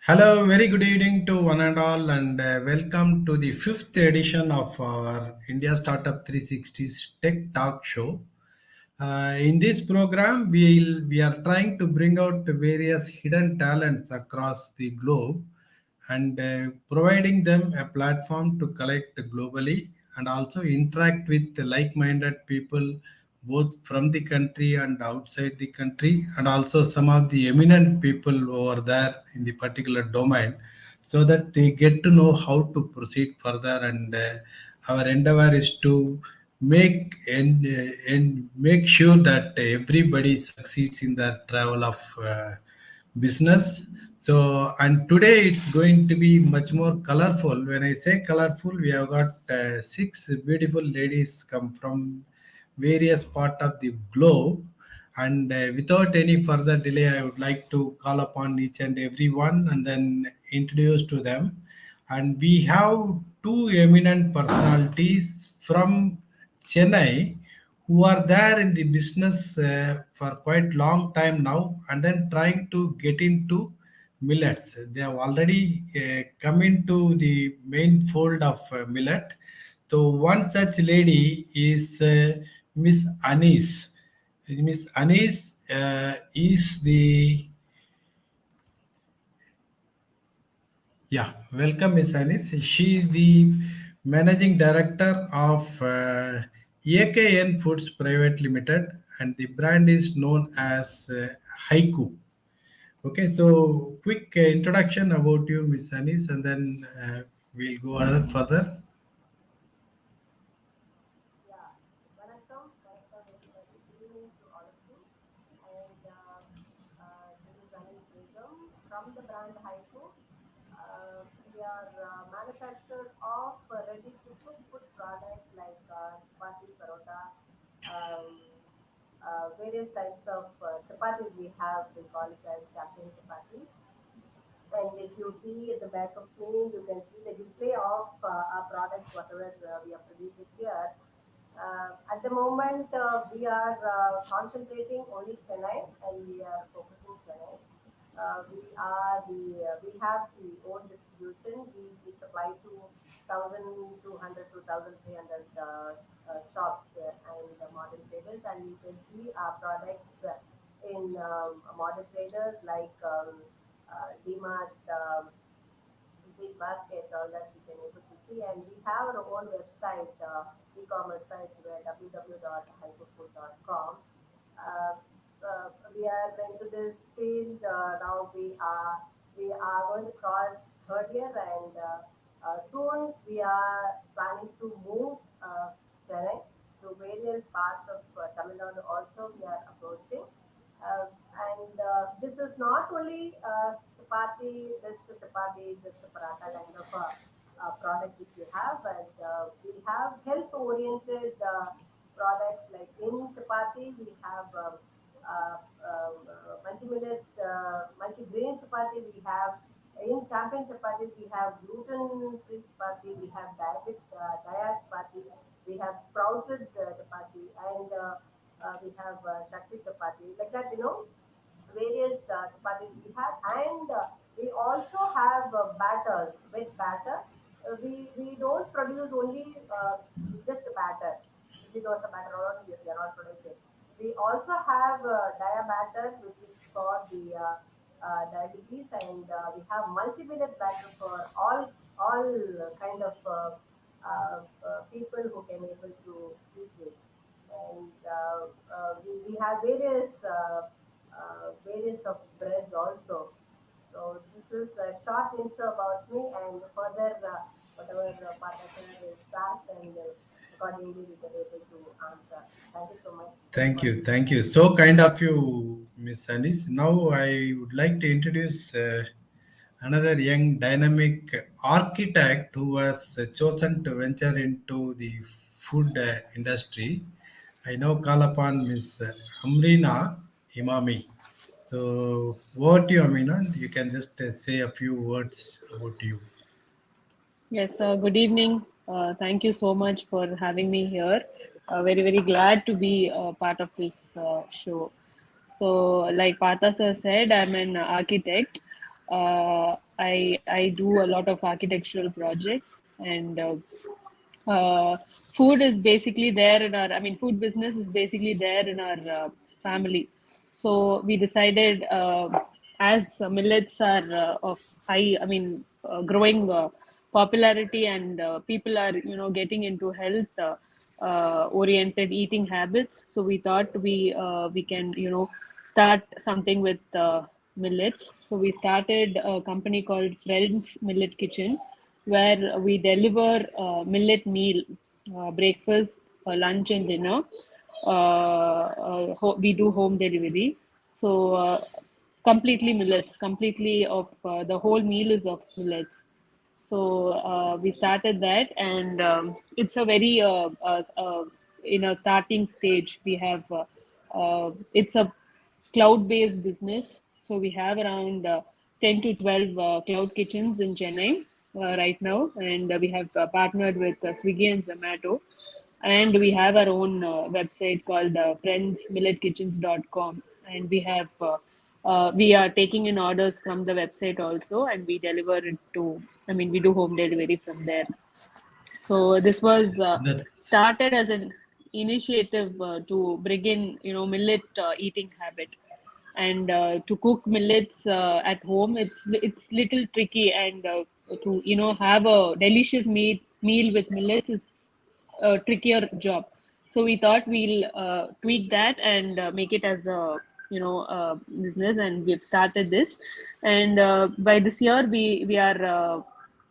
Hello, very good evening to one and all, and welcome to the fifth edition of our India Startup 360's Tech Talk Show. In this program, we are trying to bring out the various hidden talents across the globe and providing them a platform to collect globally and also interact with the like-minded people both from the country and outside the country, and also some of the eminent people over there in the particular domain, so that they get to know how to proceed further. And our endeavor is to and make sure that everybody succeeds in the travel of business. So, and today it's going to be much more colorful. When I say colorful, we have got six beautiful ladies come from various part of the globe. And without any further delay, I would like to call upon each and every one and then introduce to them. And we have two eminent personalities from Chennai who are there in the business for quite long time now, and then trying to get into millets. They have already come into the main fold of millet. So one such lady is Miss Anis. Miss Anis is the Yeah, welcome, Miss Anis. She is the managing director of AKN Foods Private Limited, and the brand is known as Haiku. Okay, so quick introduction about you, Miss Anis, and then we'll go on further. Yeah, Vanakkam everybody. Good evening to all of you. And this is Anis Begum from the brand Haiku. We are manufacturer of ready-to-cook food products like chapati, parota, um, various types of chapatis we have. We call it as cafe chapatis. And if you see at the back of me, you can see the display of our products, whatever we are producing here. At the moment, we are concentrating only Chennai, and we are focusing Chennai. We have the own distribution. We supply to 1,200 to 1,300 shops and modern traders, and you can see our products in modern traders like DMart, big basket, all that we can able to see. And we have our own website, e-commerce site, where www.hyperfood.com. Uh, we are into this field now. We are going to cross third year, and soon we are planning to move Chennai to various parts of Tamil Nadu. Also, we are approaching. Uh, and this is not only chapati, this paratha kind of product which we have, and we have health-oriented products like in chapati we have multi-minute, multi-grain chapati. We have in champion chapatis we have gluten-free chapati. We have diet chapati. We have sprouted chapati, and we have shakti chapati. Like that, various chapatis we have, and we also have batters, wet batter. We don't produce only just batter, idli dosa batter alone. We are not producing. We also have dia batter, which is for the diabetes, and we have multi-minute batter for all kind of people who can able to eat it. And we have variants of breads also. So this is a short intro about me, and further whatever partner is asked, and accordingly we can able to answer. Thank you so much Thank for you, this. thank you. So kind of you, Miss Anis. Now I would like to introduce another young dynamic architect who was chosen to venture into the food industry. I now call upon Miss Amrina Imami. So, what you, Amina? You can just say a few words about you. Yes, good evening. Thank you so much for having me here. Very, very glad to be part of this show. So, like Partha sir said, I'm an architect. I do a lot of architectural projects, and uh, food is basically there in our, I mean, food business is basically there in our family. So we decided, as millets are of high, I mean, growing popularity, and people are, getting into health oriented eating habits. So we thought we can, start something with millets. So we started a company called Friends Millet Kitchen, where we deliver millet meal, breakfast, lunch, and dinner. We do home delivery. So completely millets, completely of the whole meal is of millets. So we started that, and it's a very in a starting stage. We have it's a cloud-based business. So we have around 10 to 12 cloud kitchens in Chennai right now, and we have partnered with Swiggy and Zomato, and we have our own website called friendsmilletkitchens.com, and we are taking in orders from the website also, and we deliver it to, I mean, we do home delivery from there. So this was That's started as an initiative to bring in, millet eating habit, and to cook millets at home. It's little tricky, and to, have a delicious meal with millets is a trickier job. So we thought we'll tweak that and make it as a, business, and we've started this. And by this year, we are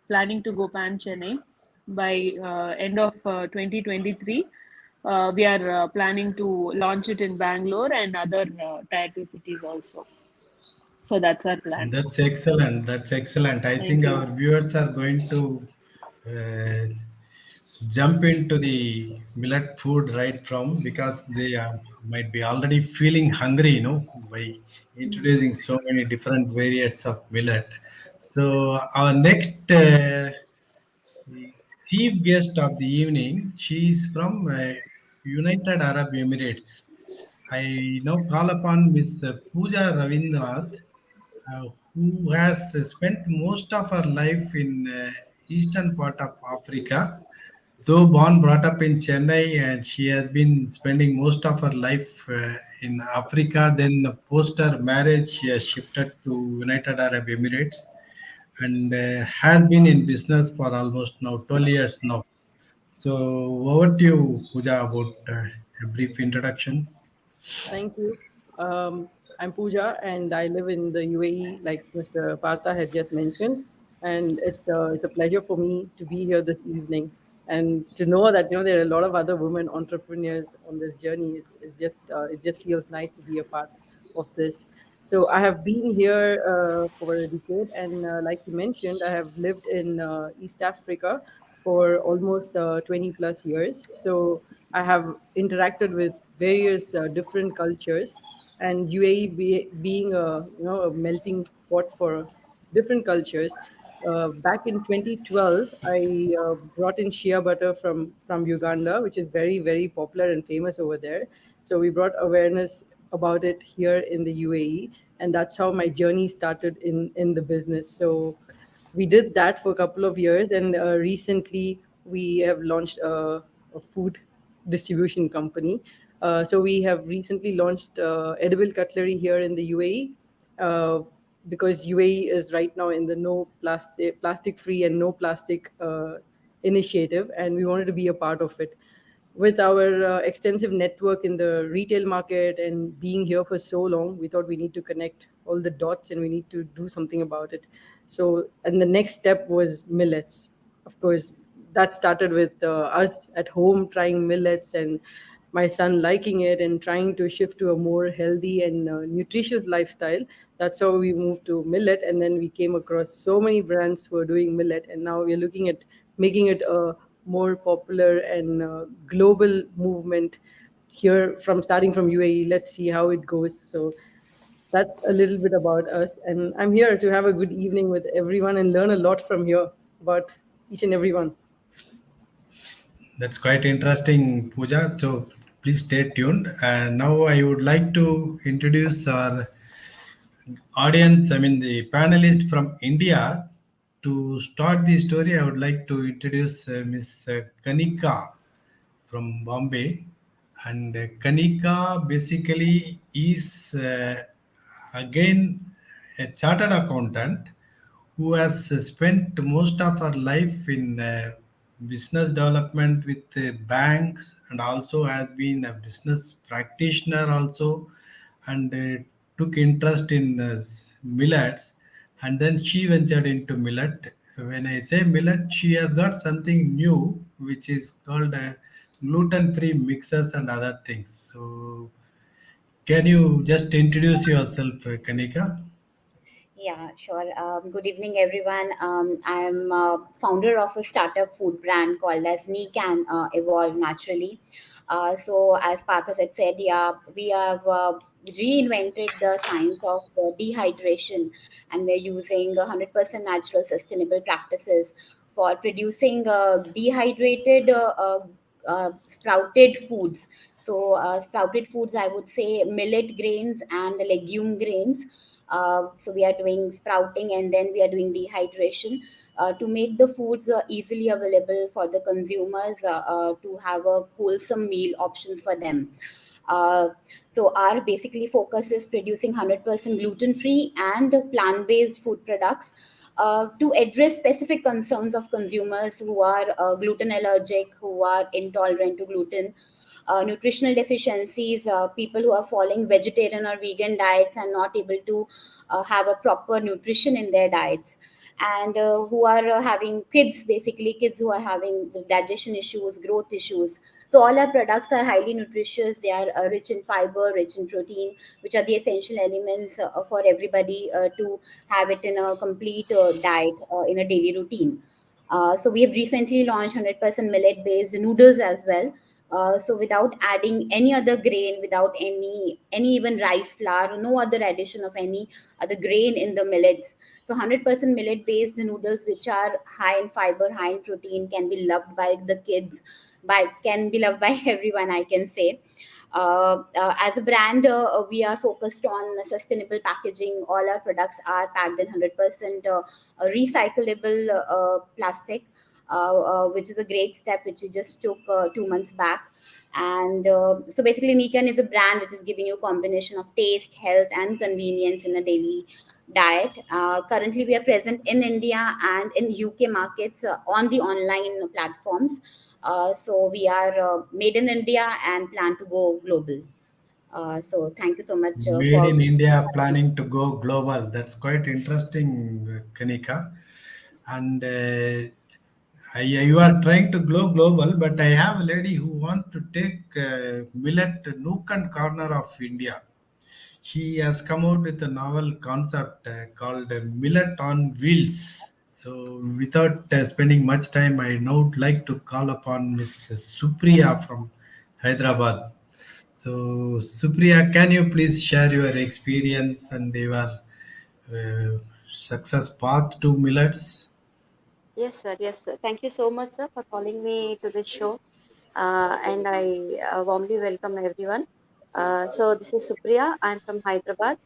planning to go pan Chennai by end of 2023. We are planning to launch it in Bangalore and other tier 2 cities also. So that's our plan. that's excellent. That's excellent. I Thank think you. our viewers are going to uh, jump into the millet food right from, because they might be already feeling hungry, by introducing so many different variants of millet. So our next chief guest of the evening, she is from United Arab Emirates. I now call upon Miss Pooja Ravindranath, who has spent most of her life in eastern part of Africa. Though born brought up in Chennai, and she has been spending most of her life in Africa. Then post her marriage, she has shifted to United Arab Emirates, and has been in business for almost now 12 years now. So over to you, Pooja, about a brief introduction. Thank you. I'm Pooja, and I live in the UAE, like Mr. Partha had just mentioned. And it's a pleasure for me to be here this evening, and to know that there are a lot of other women entrepreneurs on this journey. Is just it just feels nice to be a part of this. So I have been here for a decade, and like you mentioned, I have lived in East Africa for almost 20 plus years. So I have interacted with various different cultures, and UAE being a melting pot for different cultures. Back in 2012, I brought in shea butter from Uganda, which is very very popular and famous over there. So we brought awareness about it here in the UAE, and that's how my journey started in the business. So we did that for a couple of years, and recently we have launched a food distribution company. So we have recently launched edible cutlery here in the UAE, uh, because UAE is right now in the no plastic free and no plastic initiative, and we wanted to be a part of it. With our extensive network in the retail market and being here for so long, we thought we need to connect all the dots and we need to do something about it. So, and the next step was millets. Of course, that started with us at home trying millets, and my son liking it and trying to shift to a more healthy and nutritious lifestyle. That's how we moved to millet, and then we came across so many brands who are doing millet, and now we're looking at making it a more popular and global movement here, from starting from UAE. Let's see how it goes. So that's a little bit about us, and I'm here to have a good evening with everyone and learn a lot from here about each and every one. That's quite interesting, Pooja. So please stay tuned. And now I would like to introduce our audience, I mean the panelist from India. To start the story, I would like to introduce Miss Kanika from Bombay. And Kanika basically is again a chartered accountant who has spent most of her life in business development with banks, and also has been a business practitioner also, and took interest in millets, and then she ventured into millet. When I say millet, she has got something new which is called gluten free mixes and other things. So can you just introduce yourself, Kanika? Yeah, sure. Good evening, everyone. I'm founder of a startup food brand called as Knee Can Evolve Naturally. So, as Partha had said, yeah, we have reinvented the science of dehydration, and we're using 100% natural, sustainable practices for producing dehydrated, sprouted foods. So, sprouted foods, I would say millet grains and legume grains. So we are doing sprouting, and then we are doing dehydration to make the foods easily available for the consumers to have a wholesome meal options for them. Uh, so our basically focus is producing 100% gluten free and plant based food products to address specific concerns of consumers who are gluten allergic, who are intolerant to gluten, nutritional deficiencies, people who are following vegetarian or vegan diets and not able to have a proper nutrition in their diets, and who are having kids, basically kids who are having digestion issues, growth issues. So all our products are highly nutritious. They are rich in fiber, rich in protein, which are the essential elements for everybody to have it in a complete diet in a daily routine. So we have recently launched 100% millet based noodles as well. So without adding any other grain, without any even rice flour, no other addition of any other grain in the millets. So 100% millet based noodles, which are high in fiber, high in protein, can be loved by the kids, by can be loved by everyone, I can say. As a brand, we are focused on sustainable packaging. All our products are packed in 100% recyclable plastic, which is a great step which we just took 2 months back. And so basically, Nikan is a brand which is giving you a combination of taste, health, and convenience in a daily diet. Currently, we are present in India and in UK markets on the online platforms. So we are made in India and plan to go global. So thank you so much Made for. in India, planning to go global. That's quite interesting, Kanika. And you are trying to go global, but I have a lady who wants to take millet nook and corner of India. She has come out with a novel concept called Millet on Wheels. So, without spending much time, I now would like to call upon Miss Supriya from Hyderabad. So, Supriya, can you please share your experience and your success path to millets? Yes, sir. Yes, sir. Thank you so much, sir, for calling me to this show. And I warmly welcome everyone. So, this is Supriya. I'm from Hyderabad.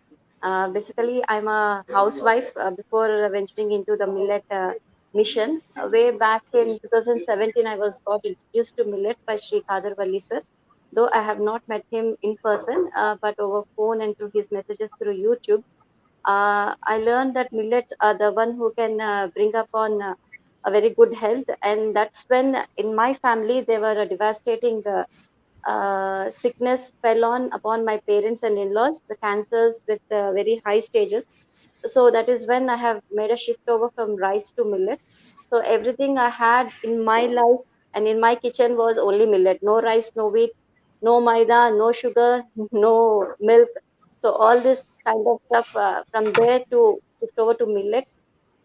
Basically, I'm a housewife before venturing into the millet mission. Way back in 2017, I was got introduced to millet by Sri Khadar Valli, sir. Though I have not met him in person, but over phone and through his messages through YouTube, I learned that millets are the one who can bring upon a very good health, and that's when in my family there were a devastating sickness fell on upon my parents and in-laws, the cancers with very high stages. So that is when I have made a shift over from rice to millets. So everything I had in my life and in my kitchen was only millet. No rice, no wheat, no maida, no sugar, no milk. So all this kind of stuff from there to shift over to millets.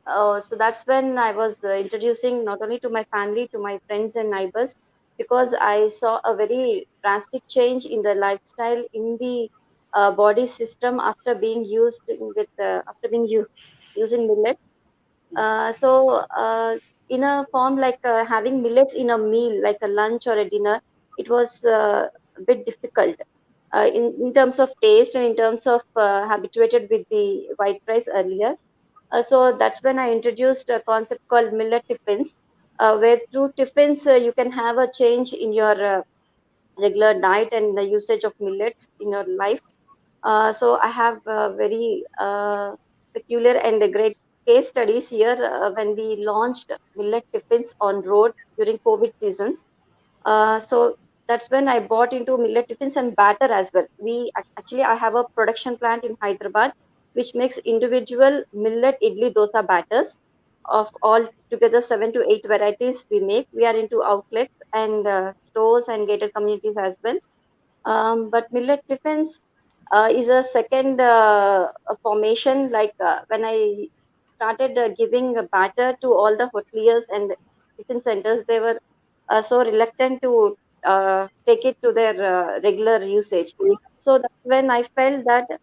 So that's when I was introducing not only to my family, to my friends and neighbors, because I saw a very drastic change in the lifestyle, in the body system after being used with after being used using millet. So in a form like having millets in a meal, like a lunch or a dinner, it was a bit difficult. in terms of taste and in terms of habituated with the white rice earlier. So that's when I introduced a concept called millet tiffins, where through tiffins you can have a change in your regular diet and the usage of millets in your life. So I have very peculiar and great case studies here when we launched millet tiffins on road during COVID seasons. So that's when I bought into millet tiffins and batter as well. Actually, I have a production plant in Hyderabad which makes individual millet idli dosa batters of all together 7 to 8 varieties we make. We are into outlets and stores and gated communities as well. But millet tiffins is a second formation. Like when I started giving a batter to all the hoteliers and tiffin centers, they were so reluctant to take it to their regular usage. So that's when I felt that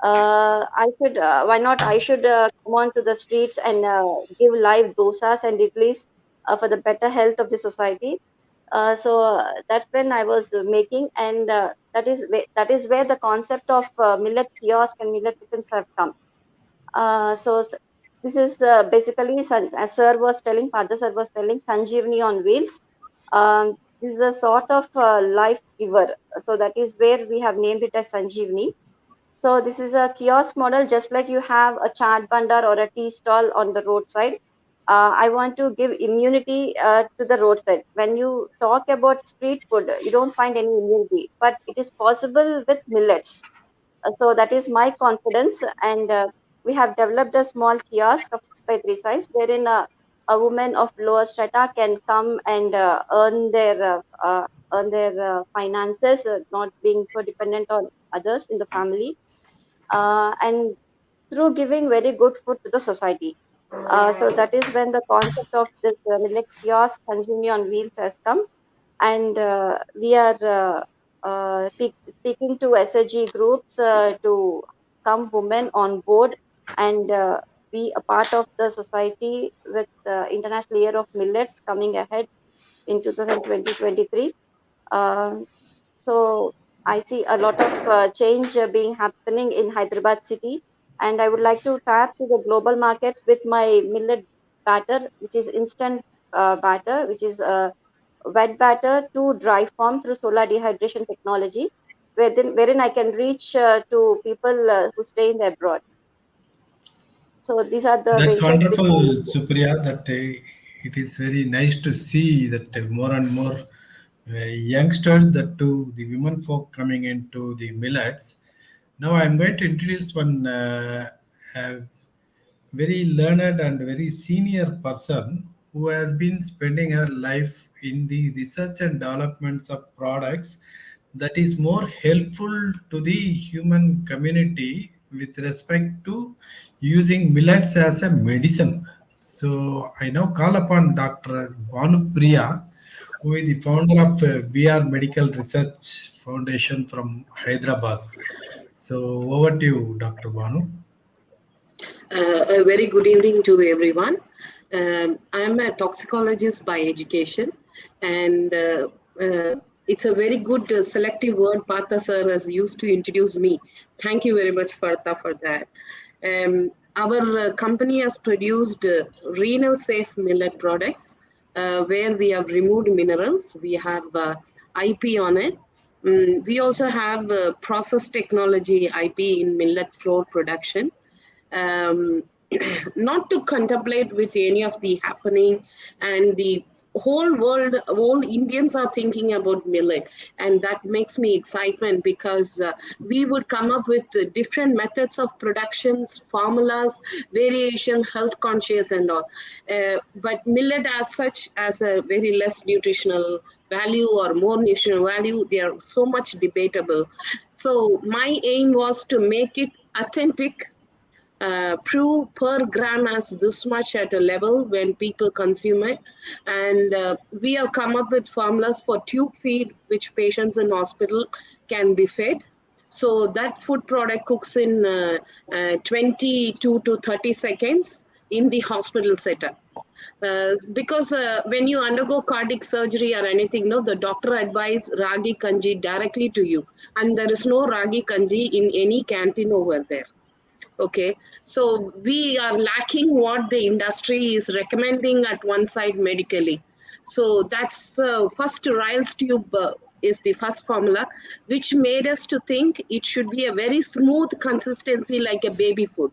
I should, why not? I should come on to the streets and give live dosas and idlis for the better health of the society. So that's when I was making, and that is where the concept of millet kiosk and millet tiffins have come. This is basically, as Sir was telling, Father Sir was telling, Sanjeevani on wheels. This is a sort of life giver. So that is where we have named it as Sanjeevani. So this is a kiosk model, just like you have a chaat bandar or a tea stall on the roadside. I want to give immunity to the roadside. When you talk about street food, you don't find any immunity, but it is possible with millets. So that is my confidence, and we have developed a small kiosk of 6 by 3 size, wherein a woman of lower strata can come and earn their finances, not being so dependent on others in the family, and through giving very good food to the society. So that is when the concept of this millet kiosk Sanjeevani on wheels has come, and we are speaking to SHG groups to come women on board and be a part of the society with International Year of Millets coming ahead in 2020-23. So I see a lot of change being happening in Hyderabad city, and I would like to tap to the global markets with my millet batter, which is instant batter, which is wet batter to dry form through solar dehydration technology, wherein I can reach to people who stay in the abroad. So these are the That's ventures which wonderful, I am doing. Supriya. That it is very nice to see that more and more youngsters, that too, the women folk coming into the millets. Now I'm going to introduce one very learned and very senior person who has been spending her life in the research and developments of products that is more helpful to the human community with respect to using millets as a medicine. So I now call upon Dr. Banu Priya, who is the founder of BR Medical Research Foundation from Hyderabad. So over to you, Dr. Banu. A very good evening to everyone. I'm a toxicologist by education, and it's a very good selective word Partha sir has used to introduce me. Thank you very much, Partha, for that. Our company has produced renal safe millet products where we have removed minerals. We have IP on it. We also have process technology IP in millet flour production. Not to contemplate with any of the happening, and the whole world, all Indians are thinking about millet, and that makes me excitement because we would come up with different methods of productions, formulas, variation, health conscious and all. But millet as such, as a very less nutritional value or more nutritional value, they are so much debatable. So my aim was to make it authentic, prove per gram as this much at a level when people consume it. And we have come up with formulas for tube feed, which patients in hospital can be fed. So that food product cooks in 22 to 30 seconds in the hospital setup. Because when you undergo cardiac surgery or anything, no, the doctor advise ragi kanji directly to you, and there is no ragi kanji in any canteen over there. Okay, so we are lacking what the industry is recommending at one side medically. So that's first rice tube is the first formula, which made us to think it should be a very smooth consistency like a baby food.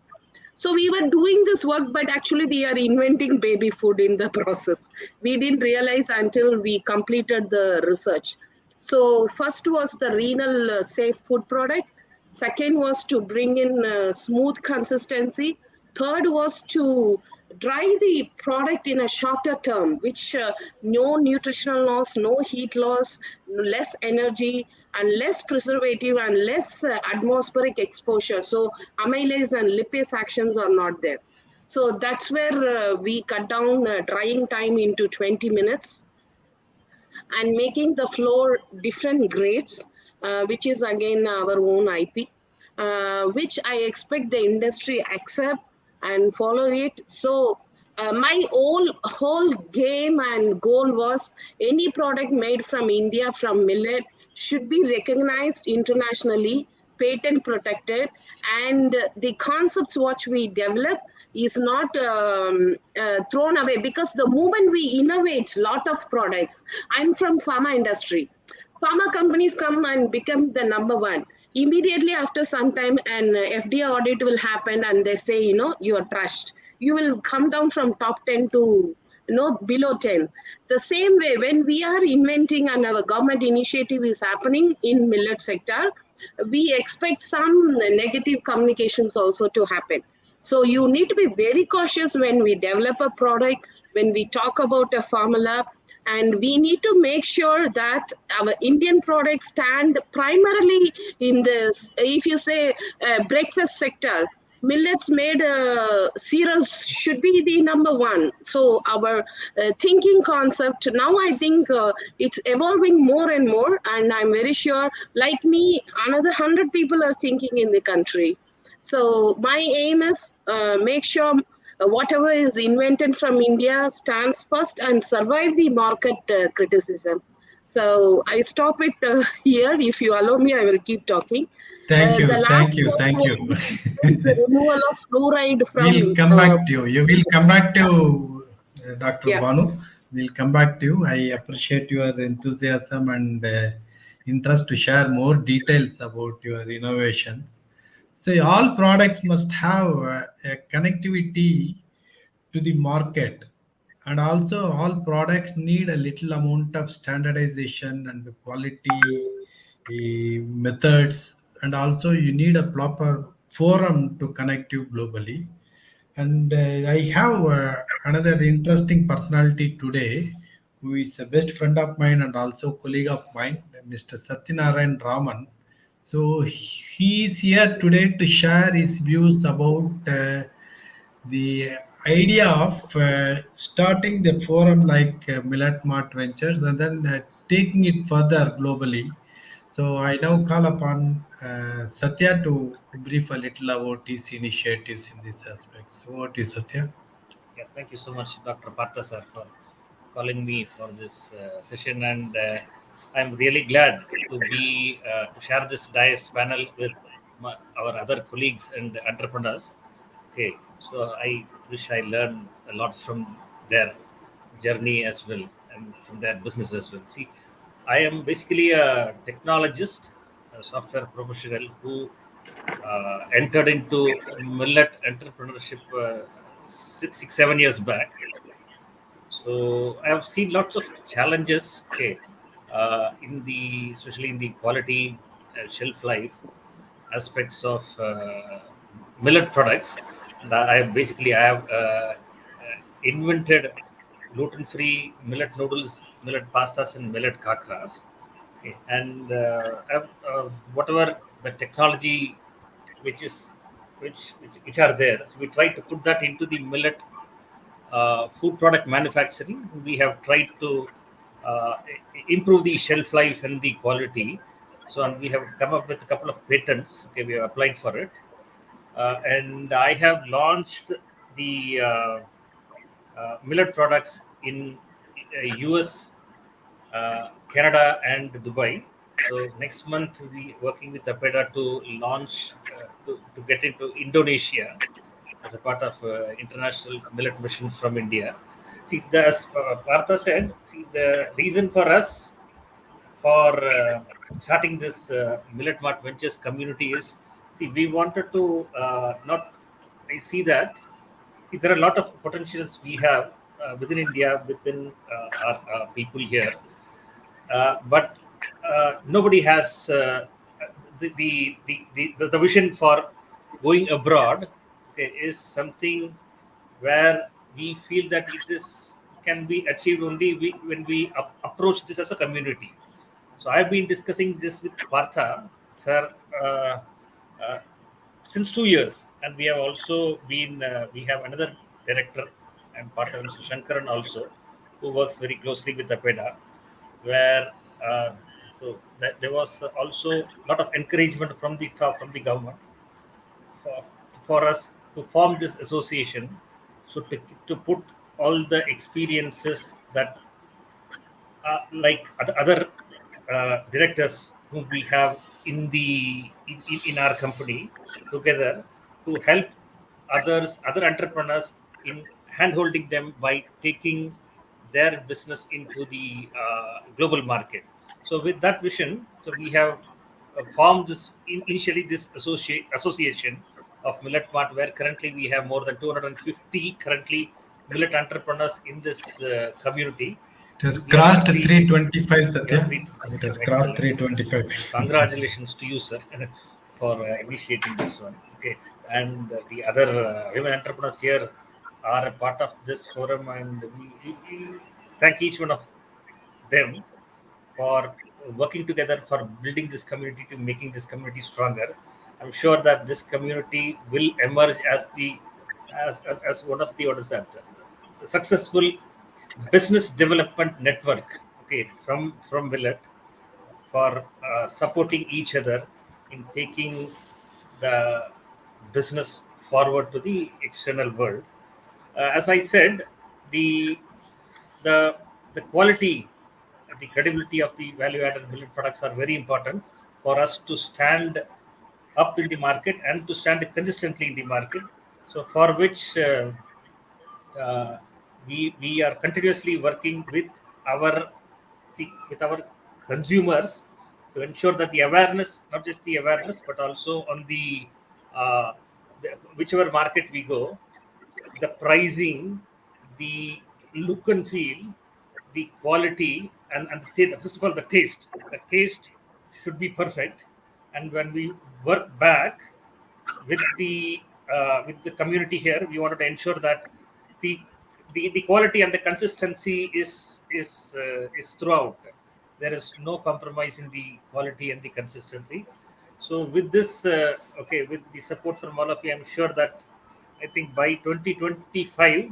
So we were doing this work, but actually we are inventing baby food in the process. We didn't realize until we completed the research. So first was the renal safe food product. Second was to bring in smooth consistency. Third was to dry the product in a shorter term, which no nutritional loss, no heat loss, less energy, and less preservative and less atmospheric exposure. So amylase and lipase actions are not there. So that's where we cut down drying time into 20 minutes and making the floor different grades, which is again our own IP, which I expect the industry accept and follow it. So my whole game and goal was any product made from India, from millet, should be recognized internationally, patent protected, and the concepts which we develop is not thrown away, because the moment we innovate lot of products, I'm from pharma industry, pharma companies come and become the number one. Immediately after some time, an FDA audit will happen and they say, you are trashed. You will come down from top 10 to below 10. The same way, when we are inventing and our government initiative is happening in millet sector, we expect some negative communications also to happen. So you need to be very cautious when we develop a product, when we talk about a formula, and we need to make sure that our Indian products stand primarily in this, if you say breakfast sector, millets made cereals should be the number one. So our thinking concept now, I think it's evolving more and more, and I'm very sure like me, another 100 people are thinking in the country. So my aim is make sure whatever is invented from India stands first and survive the market criticism. So I stop it here. If you allow me, I will keep talking. Thank The you, last thank you, point thank you. is the removal of fluoride We'll from. come back to you. You will come back to Dr. Yeah. Banu. We'll come back to you. I appreciate your enthusiasm and interest to share more details about your innovations. So all products must have a connectivity to the market, and also all products need a little amount of standardization and quality methods, and also you need a proper forum to connect you globally. And I have another interesting personality today, who is a best friend of mine and also colleague of mine, Mr. Satyanarayan Raman. So he is here today to share his views about the idea of starting the forum like Millet Mart Ventures, and then taking it further globally. So I now call upon Satya to brief a little about his initiatives in this aspect. So what is Satya? Yeah, thank you so much, Dr. Partha sir, for calling me for this session, and I'm really glad to be to share this dice panel with our other colleagues and entrepreneurs. Okay, so I wish I learned a lot from their journey as well and from their business as well. See, I am basically a technologist, a software professional who entered into millet entrepreneurship 7 years back. So I have seen lots of challenges, okay, in the especially in the quality, shelf life aspects of millet products. And I have invented gluten-free millet noodles, millet pastas, and millet kakras. Okay. And whatever the technology which is which are there, so we try to put that into the millet food product manufacturing. We have tried to improve the shelf life and the quality. So, and we have come up with a couple of patents. Okay, we have applied for it, and I have launched the millet products in US, Canada, and Dubai. So next month we working with Apeda to launch to get into Indonesia as a part of international millet mission from India. See, as Partha said, see the reason for us for starting this Millet Mart Ventures community is, see, we wanted to not. I see that there are a lot of potentials we have within India, within our people here, but nobody has the vision for going abroad. Okay, is something where we feel that it is can be achieved only when we approach this as a community. So I've been discussing this with Partha, sir, uh, since 2 years, and we have also been. We have another director and partner, Mr. Shankaran, also, who works very closely with Apeda, where there was also a lot of encouragement from the top, from the government, for, for us to form this association, so to put all the experiences that like other directors whom we have in our company together, to help other entrepreneurs in handholding them by taking their business into the global market. So with that vision, so we have formed this initially this association of Millet Mart, where currently we have more than 250 currently millet entrepreneurs in this community. It has We are crossed currently 325, Satya. Yeah, It has crossed excellent. 325. Congratulations to you, sir, for initiating this one. Okay, and the other women entrepreneurs here are a part of this forum, and we thank each one of them for working together for building this community, to making this community stronger. I'm sure that this community will emerge as as one of the, what is that, successful business development network. Okay, from Millet, for supporting each other in taking the business forward to the external world. As I said, the the the quality, the credibility of the value-added millet products are very important for us to stand up in the market and to stand consistently in the market. So for which uh, we are continuously working with our with our consumers to ensure that the awareness, not just the awareness, but also on uh, whichever market we go, the pricing, the look and feel, the quality, and first of all, the taste. The taste should be perfect. And when we work back with the community here, we wanted to ensure that the the quality and the consistency is throughout. There is no compromise in the quality and the consistency. So with this, okay, with the support from all of you, I'm sure that I think by 2025,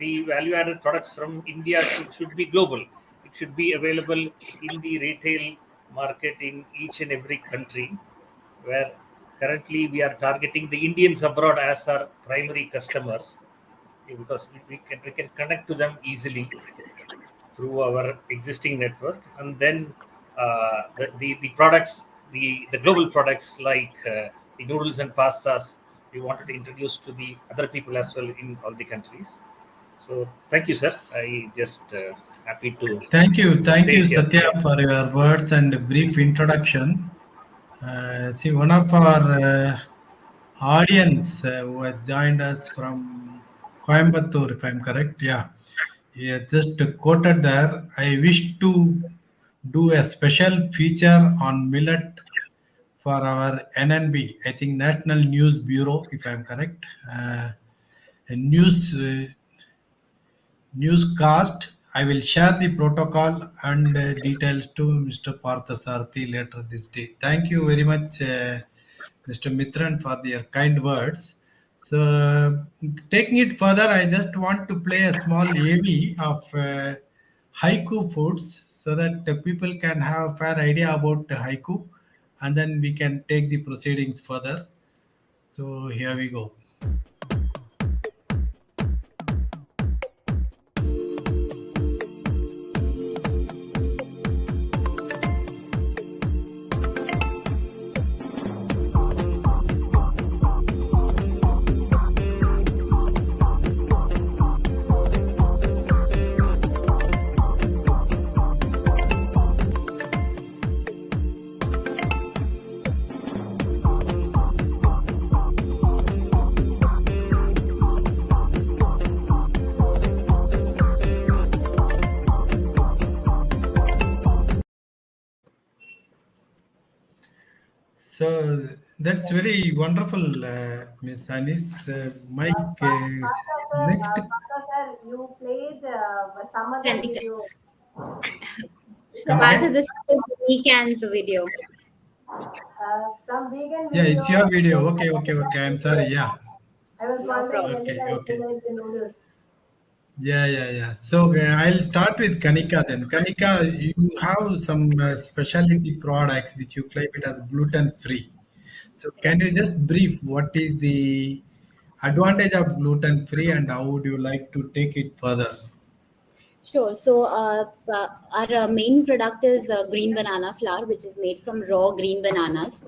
the value-added products from India should be global. It should be available in the retail market in each and every country, where currently we are targeting the Indians abroad as our primary customers, because we can connect to them easily through our existing network. And then the products, the global products like the noodles and pastas, we wanted to introduce to the other people as well in all the countries. So thank you, sir. I just happy to Thank stay you, here. Satya, Yeah. for your words and brief introduction. See, one of our audience who has joined us from Coimbatore, if I'm correct, yeah, he has just quoted there. I wish to do a special feature on millet for our NNB, I think National News Bureau, if I'm correct, a newscast. I will share the protocol and details to Mr. Parthasarthi later this day. Thank you very much, Mr. Mitran, for your kind words. So, taking it further, I just want to play a small AV of haiku foods so that people can have a fair idea about haiku, and then we can take the proceedings further. So, here we go. So that's very wonderful, Miss Anis. Mike, next. Partha sir, you played some other Kantika. video. Come Partha, again? this is the weekend's video. Some vegan Yeah, video. it's your video. Okay. I'm sorry. Yeah. I was No wondering problem. when did I Okay. donate the noodles? Yeah. So I'll start with Kanika then. Kanika, you have some specialty products which you claim it as gluten free. So can you just brief what is the advantage of gluten free and how would you like to take it further? Sure. So, our main product is green banana flour, which is made from raw green bananas.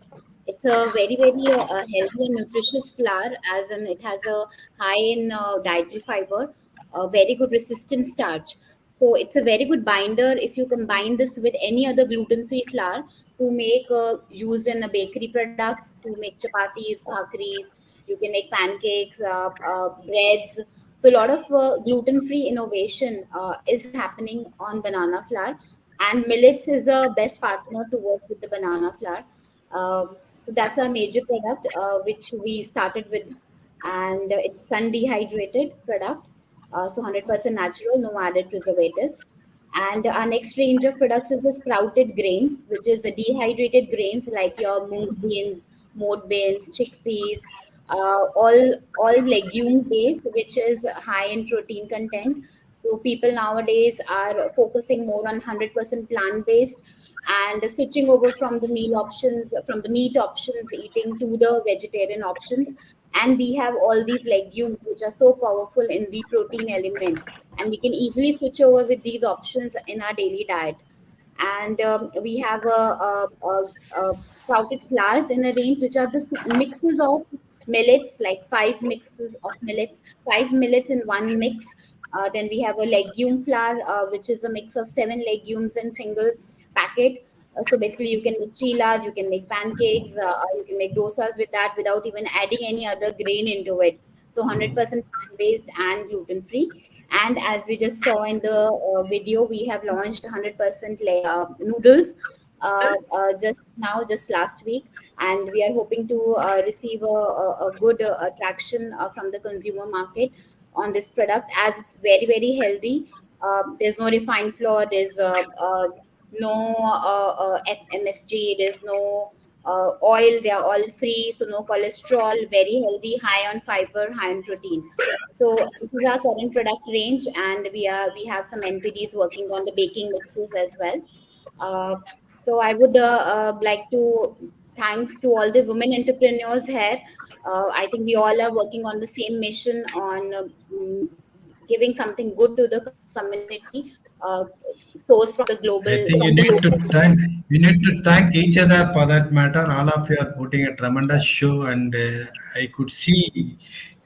It's a very healthy and nutritious flour, as in it has a high in dietary fiber, a very good resistant starch. So, it's a very good binder if you combine this with any other gluten-free flour to make use in bakery products, to make chapatis, bhakris. You can make pancakes, breads. So a lot of gluten-free innovation is happening on banana flour, and millets is a best partner to work with the banana flour. So that's our major product, which we started with, and it's sun dehydrated product, so 100% natural, no added preservatives. And our next range of products is the sprouted grains, which is the dehydrated grains like your mung beans, moat beans, chickpeas, all legume based, which is high in protein content. So people nowadays are focusing more on 100% plant based and switching over from the meal options, from the meat options eating to the vegetarian options. And we have all these legumes which are so powerful in the protein element, and we can easily switch over with these options in our daily diet. And we have sprouted flours in a range which are the mixes of millets, like five mixes of millets, five millets in one mix. Then we have a legume flour, which is a mix of seven legumes in single packet. So basically, you can make chilas, you can make pancakes, you can make dosas with that without even adding any other grain into it. So 100% plant based and gluten free. And as we just saw in the video, we have launched 100% noodles just now, just last week, and we are hoping to receive a good attraction from the consumer market on this product, as it's very healthy. There's no refined flour, there's no MSG, there's no oil, they are all free, so no cholesterol, very healthy, high on fiber, high on protein. So this is our current product range, and we have some NPDs working on the baking mixes as well. Uh, so I would like to thanks to all the women entrepreneurs here. I think we all are working on the same mission on giving something good to the community, source from the I global, think from the local. you need to thank each other for that matter. All of you are putting a tremendous show, and I could see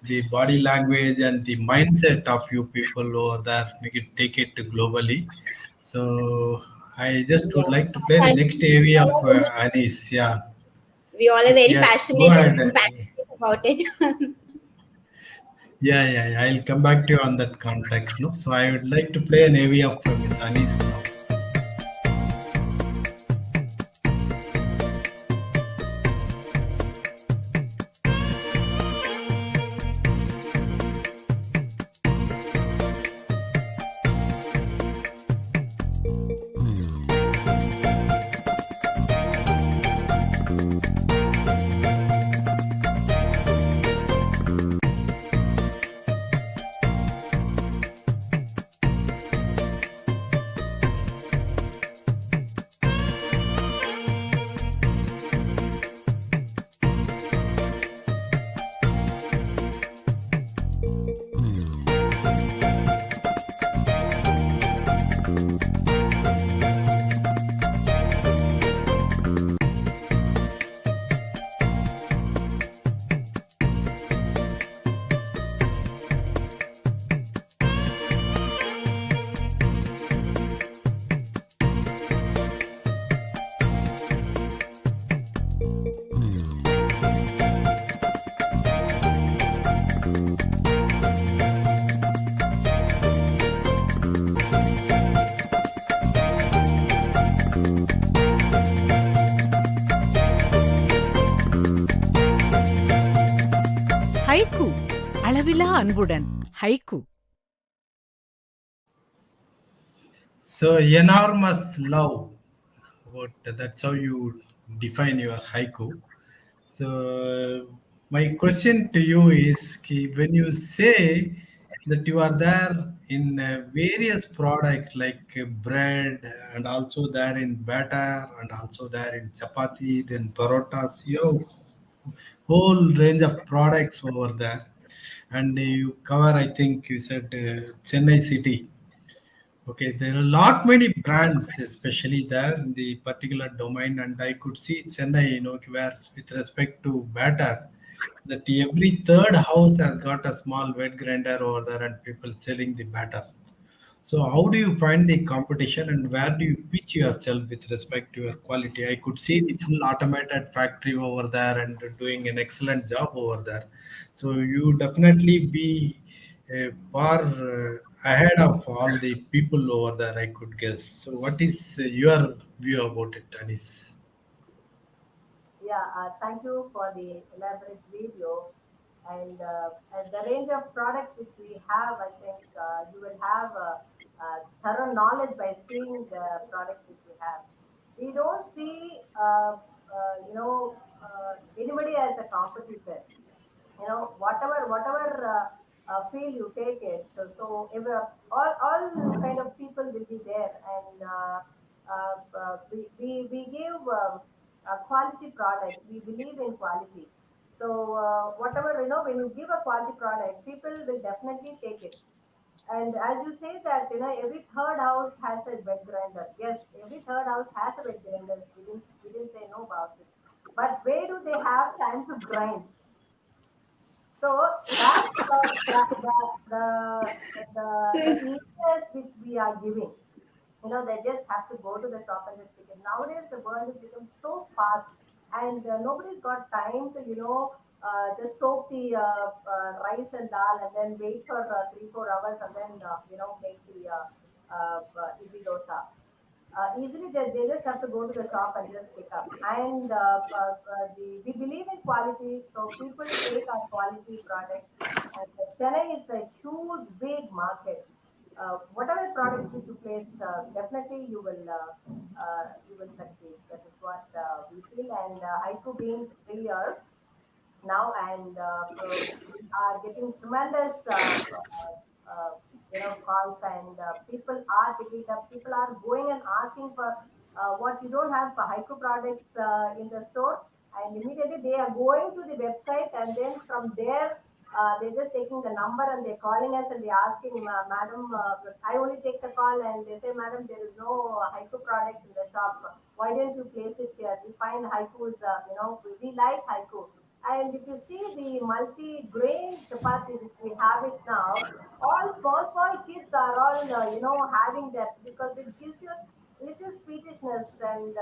the body language and the mindset of you people over there. Make it take it globally. So I just would Yeah. like to play the next AV of Anis. Yeah, We all are very yes, go passionate ahead. and passionate about it. Yeah. I'll come back to you on that context. No, so I would like to play an AV of Miss Anis now. Haiku அளவிலா அன்புடன் haiku. So enormous love. What that's how you define your haiku. So my question to you is, when you say that you are there in various products like bread and also there in batter and also there in chapati, then parotas, you have whole range of products over there, and you cover. I think you said Chennai city. Okay, there are a lot many brands, especially there in the particular domain, and I could see Chennai, where with respect to batter, that every third house has got a small wet grinder over there, and people selling the batter. So, how do you find the competition, and where do you pitch yourself with respect to your quality? I could see the full automated factory over there and doing an excellent job over there. So, you definitely be far ahead of all the people over there, I could guess. So, what is your view about it, Anis? Yeah, thank you for the elaborate video. And the range of products which we have, I think you will have thorough knowledge by seeing the products which we have. We don't see, anybody as a competitor. Whatever field you take it, so if, all kind of people will be there, and we give quality products. We believe in quality. So whatever, when you give a quality product, people will definitely take it. And as you say that, every third house has a wet grinder. Yes, every third house has a wet grinder. We didn't say no about it. But where do they have time to grind? So that's the easiness which we are giving. They just have to go to the shop and just pick it. Nowadays, the world has become so fast, and nobody's got time to, just soak the rice and dal and then wait for 3 4 hours and then, make the idli dosa. Easily they just have to go to the shop and just pick up. And we believe in quality, so people take our quality products. And Chennai is a huge, big market. Whatever products which you place, definitely you will succeed. That is what we feel. And Haiku being 3 years now, and we are getting tremendous calls, and people are picking it up. People are going and asking for what you don't have for haiku products in the store, and immediately they are going to the website, and then from there they're just taking the number and they're calling us and they're asking, madam, I only take the call and they say, madam, there is no haiku products in the shop. Why don't you place it here? We find haikus, we like haiku. And if you see the multi-grain chapati which we have it now, all small kids are all having that because it gives you a little sweetishness, and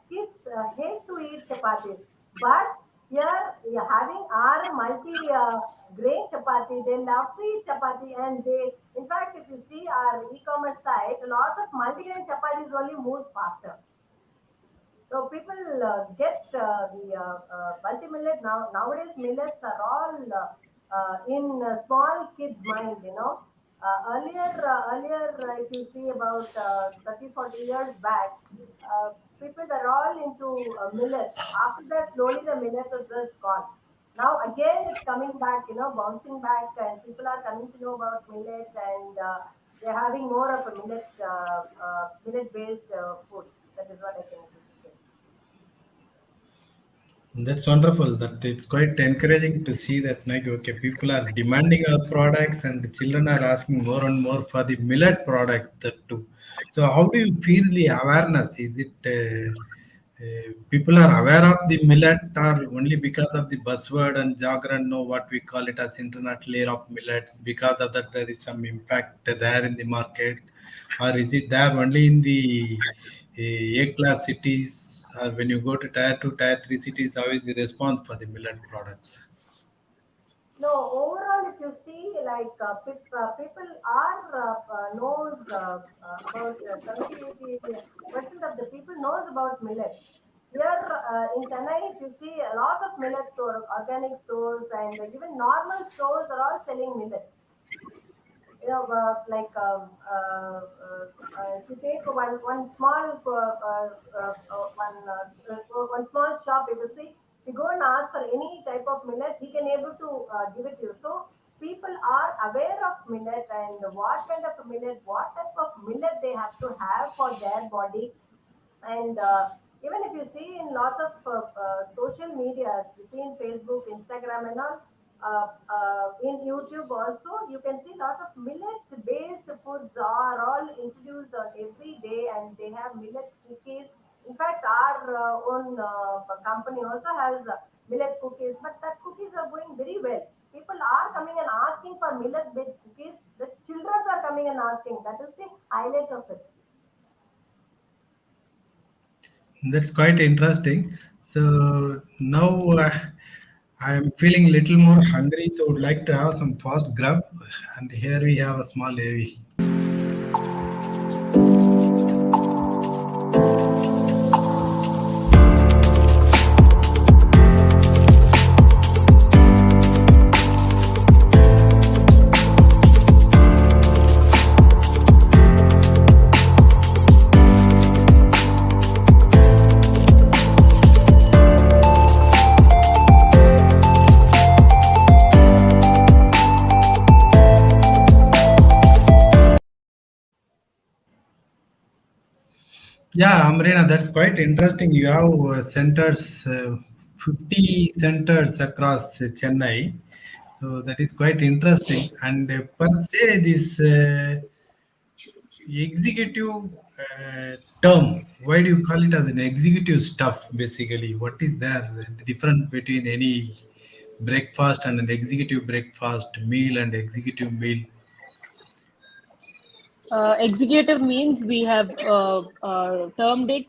kids hate to eat chapatis. But here we are having our multi grain chapati. They love to eat chapati, and they, in fact, if you see our e-commerce site, lots of multi-grain chapatis only moves faster. So people get the multi millet now. Nowadays, millets are all in small kids' mind. If you see about 30, 40 years back, uh, people were all into millets. After that, slowly the millets are just gone. Now again, it's coming back. Bouncing back, and people are coming to know about millet, and they're having more of a millet-based food. That is what I can say. That's wonderful. That it's quite encouraging to see that, like, okay, people are demanding our products, and the children are asking more and more for the millet products. That too. So, how do you feel the awareness? Is it people are aware of the millet, or only because of the buzzword and jargon know what we call it as internet layer of millets? Because of that, there is some impact there in the market, or is it there only in the A-class cities, or when you go to tier 2, tier 3 cities, how is the response for the millet products? No, overall, if you see, like people are knows about 70, 80% of the people knows about millet. Here in Chennai, if you see lots of millet stores, organic stores, and even normal stores are all selling millets. You know, if you take one small one small shop, if you see, if you go and ask for any type of millet, he can able to give it to you. So people are aware of millet and what kind of millet, what type of millet they have to have for their body. And even if you see in lots of social medias, you see in Facebook, Instagram, and all, in YouTube also, you can see lots of millet-based foods are all introduced on every day, and they have millet cookies. In fact, our own company also has millet cookies, but that cookies are going very well. People are coming and asking for millet-based cookies. The children are coming and asking. That is the highlight of it. That's quite interesting. So now I am feeling a little more hungry, so would like to have some fast grub. And here we have a small AV. Yeah, Amrina, that's quite interesting. You have centers, 50 centers across Chennai. So that is quite interesting. And per se, this executive term, why do you call it as an executive stuff basically? What is there? The difference between any breakfast and an executive breakfast meal and executive meal? Executive means we have termed it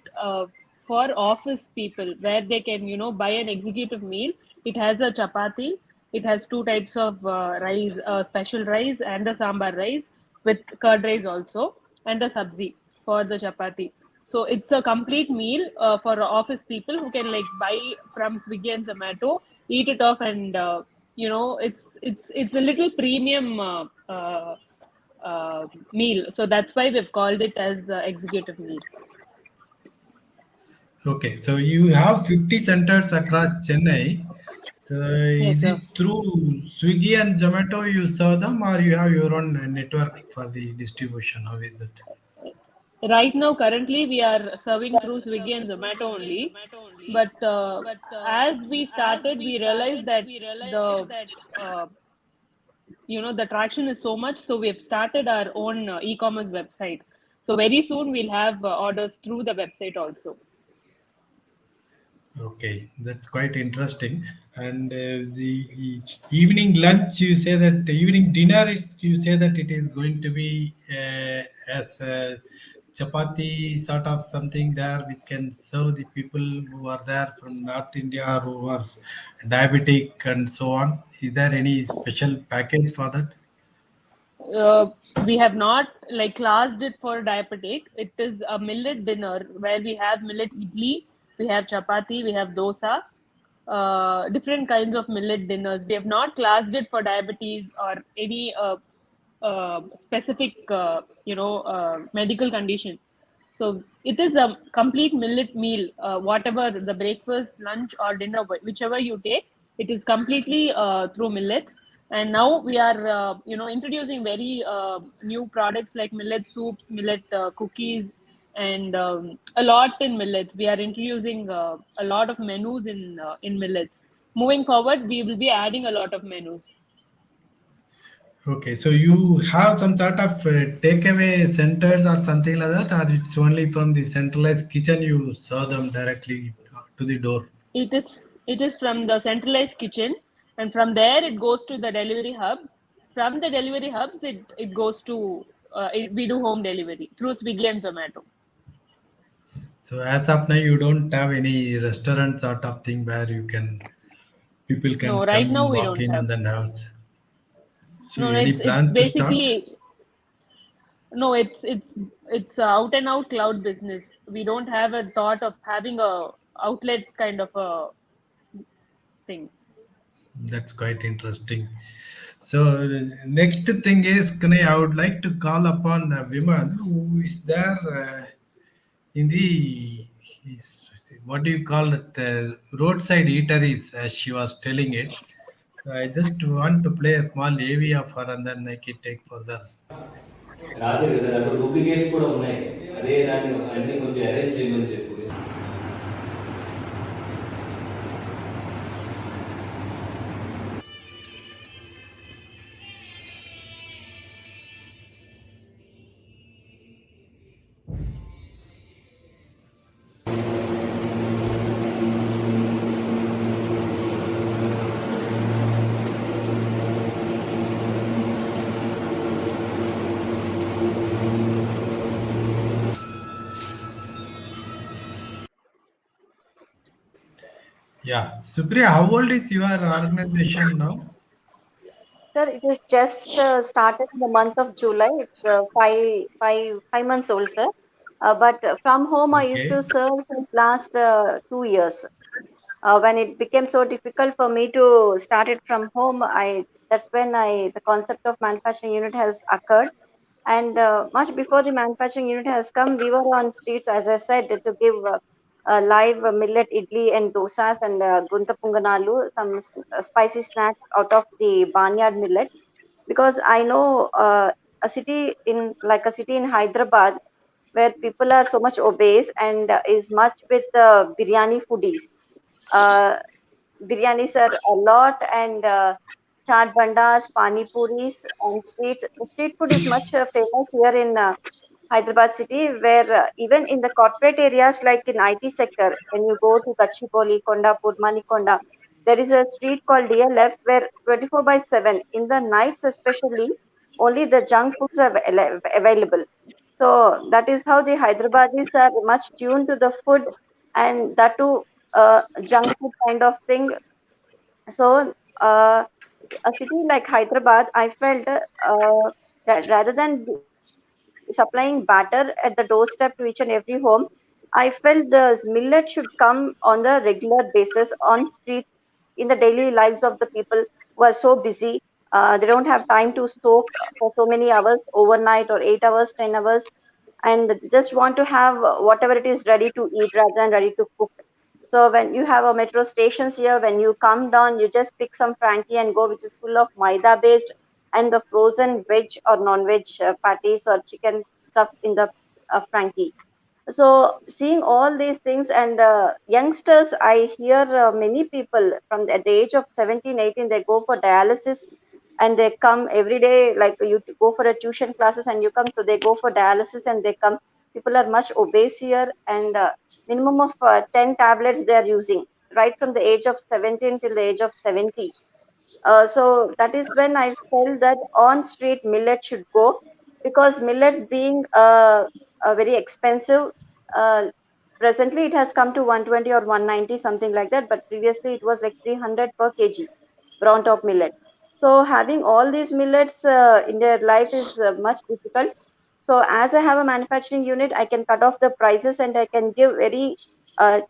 for office people, where they can, buy an executive meal. It has a chapati. It has two types of rice, special rice and the sambar rice with curd rice also, and the sabzi for the chapati. So it's a complete meal for office people who can like buy from Swiggy and Zomato, eat it off, and it's a little premium meal. So that's why we've called it as executive meal. Okay, so you have 50 centers across Chennai. So Yes, is sir. it through Swiggy and Zomato you serve them, or you have your own network for the distribution? How is it? Right now, currently, we are serving through Swiggy and Zomato only. But as we started, we realized that the uh, the traction is so much. So we have started our own e-commerce website. So very soon we'll have orders through the website also. Okay, that's quite interesting. And the evening lunch, you say that the evening dinner, you say that it is going to be as a chapati sort of something there, which can serve the people who are there from North India or who are diabetic and so on. Is there any special package for that? We have not like classed it for diabetic. It is a millet dinner where we have millet idli, we have chapati, we have dosa, different kinds of millet dinners. We have not classed it for diabetes or any specific, medical condition. So it is a complete millet meal. Whatever the breakfast, lunch, or dinner, whichever you take, it is completely through millets. And now we are, introducing very new products like millet soups, millet cookies, and a lot in millets. We are introducing a lot of menus in millets. Moving forward, we will be adding a lot of menus. Okay, so you have some sort of takeaway centers or something like that, or it's only from the centralized kitchen you serve them directly to the door? It is from the centralized kitchen, and from there it goes to the delivery hubs. From the delivery hubs, it goes to we do home delivery through Swiggy and Zomato. So as of now, you don't have any restaurant sort of thing where people can No, right now come we walk don't in have. and then have. So No, no, any it's plan to start? basically no, it's out and out cloud business. We don't have a thought of having outlet kind of a thing. That's quite interesting. So next thing is, Kanai, I would like to call upon a woman who is there in the is, what do you call it, roadside eateries, as she was telling it. So I just want to play a small AV of her and then I can take further. రాసేది కదా దాంట్లో duplicates కూడా ఉన్నాయి. అదే దాన్ని అన్ని కొంచెం arrange చేయమని చెప్పు. Yeah. Supriya, how old is your organization now? Sir, it is just started in the month of July. It's 5 months old, sir. But from home, I used to Okay. serve since last 2 years. When it became so difficult for me to start it from home, I that's when I the concept of manufacturing unit has occurred. And much before the manufacturing unit has come, we were on streets, as I said, to give live millet idli and dosas and gunta punganalu, some spicy snacks out of the barnyard millet. Because I know a city in Hyderabad where people are so much obese and is much with biryani foodies. Uh, Biryanis are a lot, and chaat bandas, pani puris, and streets. The street food is much famous here in Hyderabad city, where even in the corporate areas like in IT sector, when you go to Gachibowli, Kondapur, Manikonda, there is a street called DLF where 24 by 7 in the nights especially only the junk foods are available. So that is how the Hyderabadis are much tuned to the food, and that too junk food kind of thing. So a city like Hyderabad, I felt that rather than supplying batter at the doorstep to each and every home, I felt the millet should come on the regular basis on streets in the daily lives of the people who are so busy. They don't have time to soak for so many hours overnight or 8 hours, 10 hours, and they just want to have whatever it is ready to eat rather than ready to cook. So when you have a metro stations here, when you come down, you just pick some Frankie and go, which is full of maida based and the frozen veg or non-veg patties or chicken stuff in the Frankie. So seeing all these things and youngsters, I hear many people from at the age of 17, 18, they go for dialysis and they come every day, like you go for a tuition classes and you come, so they go for dialysis and they come. People are much obese here, and minimum of 10 tablets they are using right from the age of 17 till the age of 70. So that is when I felt that on street millet should go, because millets being very expensive. Uh, Presently, it has come to 120 or 190, something like that. But previously, it was like 300 per kg brown top millet. So having all these millets in their life is much difficult. So as I have a manufacturing unit, I can cut off the prices and I can give very uh,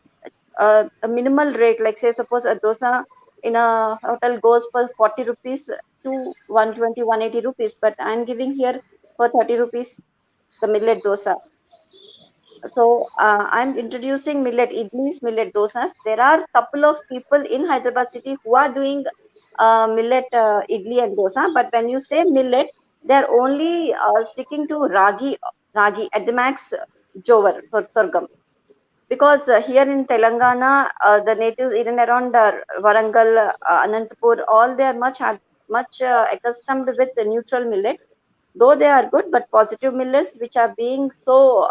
a minimal rate, like say suppose a dosa in a hotel goes for 40 rupees to 120, 180 rupees, but I'm giving here for 30 rupees the millet dosa. So I'm introducing millet idlis, millet dosas. There are couple of people in Hyderabad city who are doing millet idli and dosa, but when you say millet, they're only sticking to ragi at the max, jowar for sorghum, because here in Telangana, the natives in and around Warangal, Anantapur, all they are much accustomed with the neutral millet, though they are good, but positive millets which are being so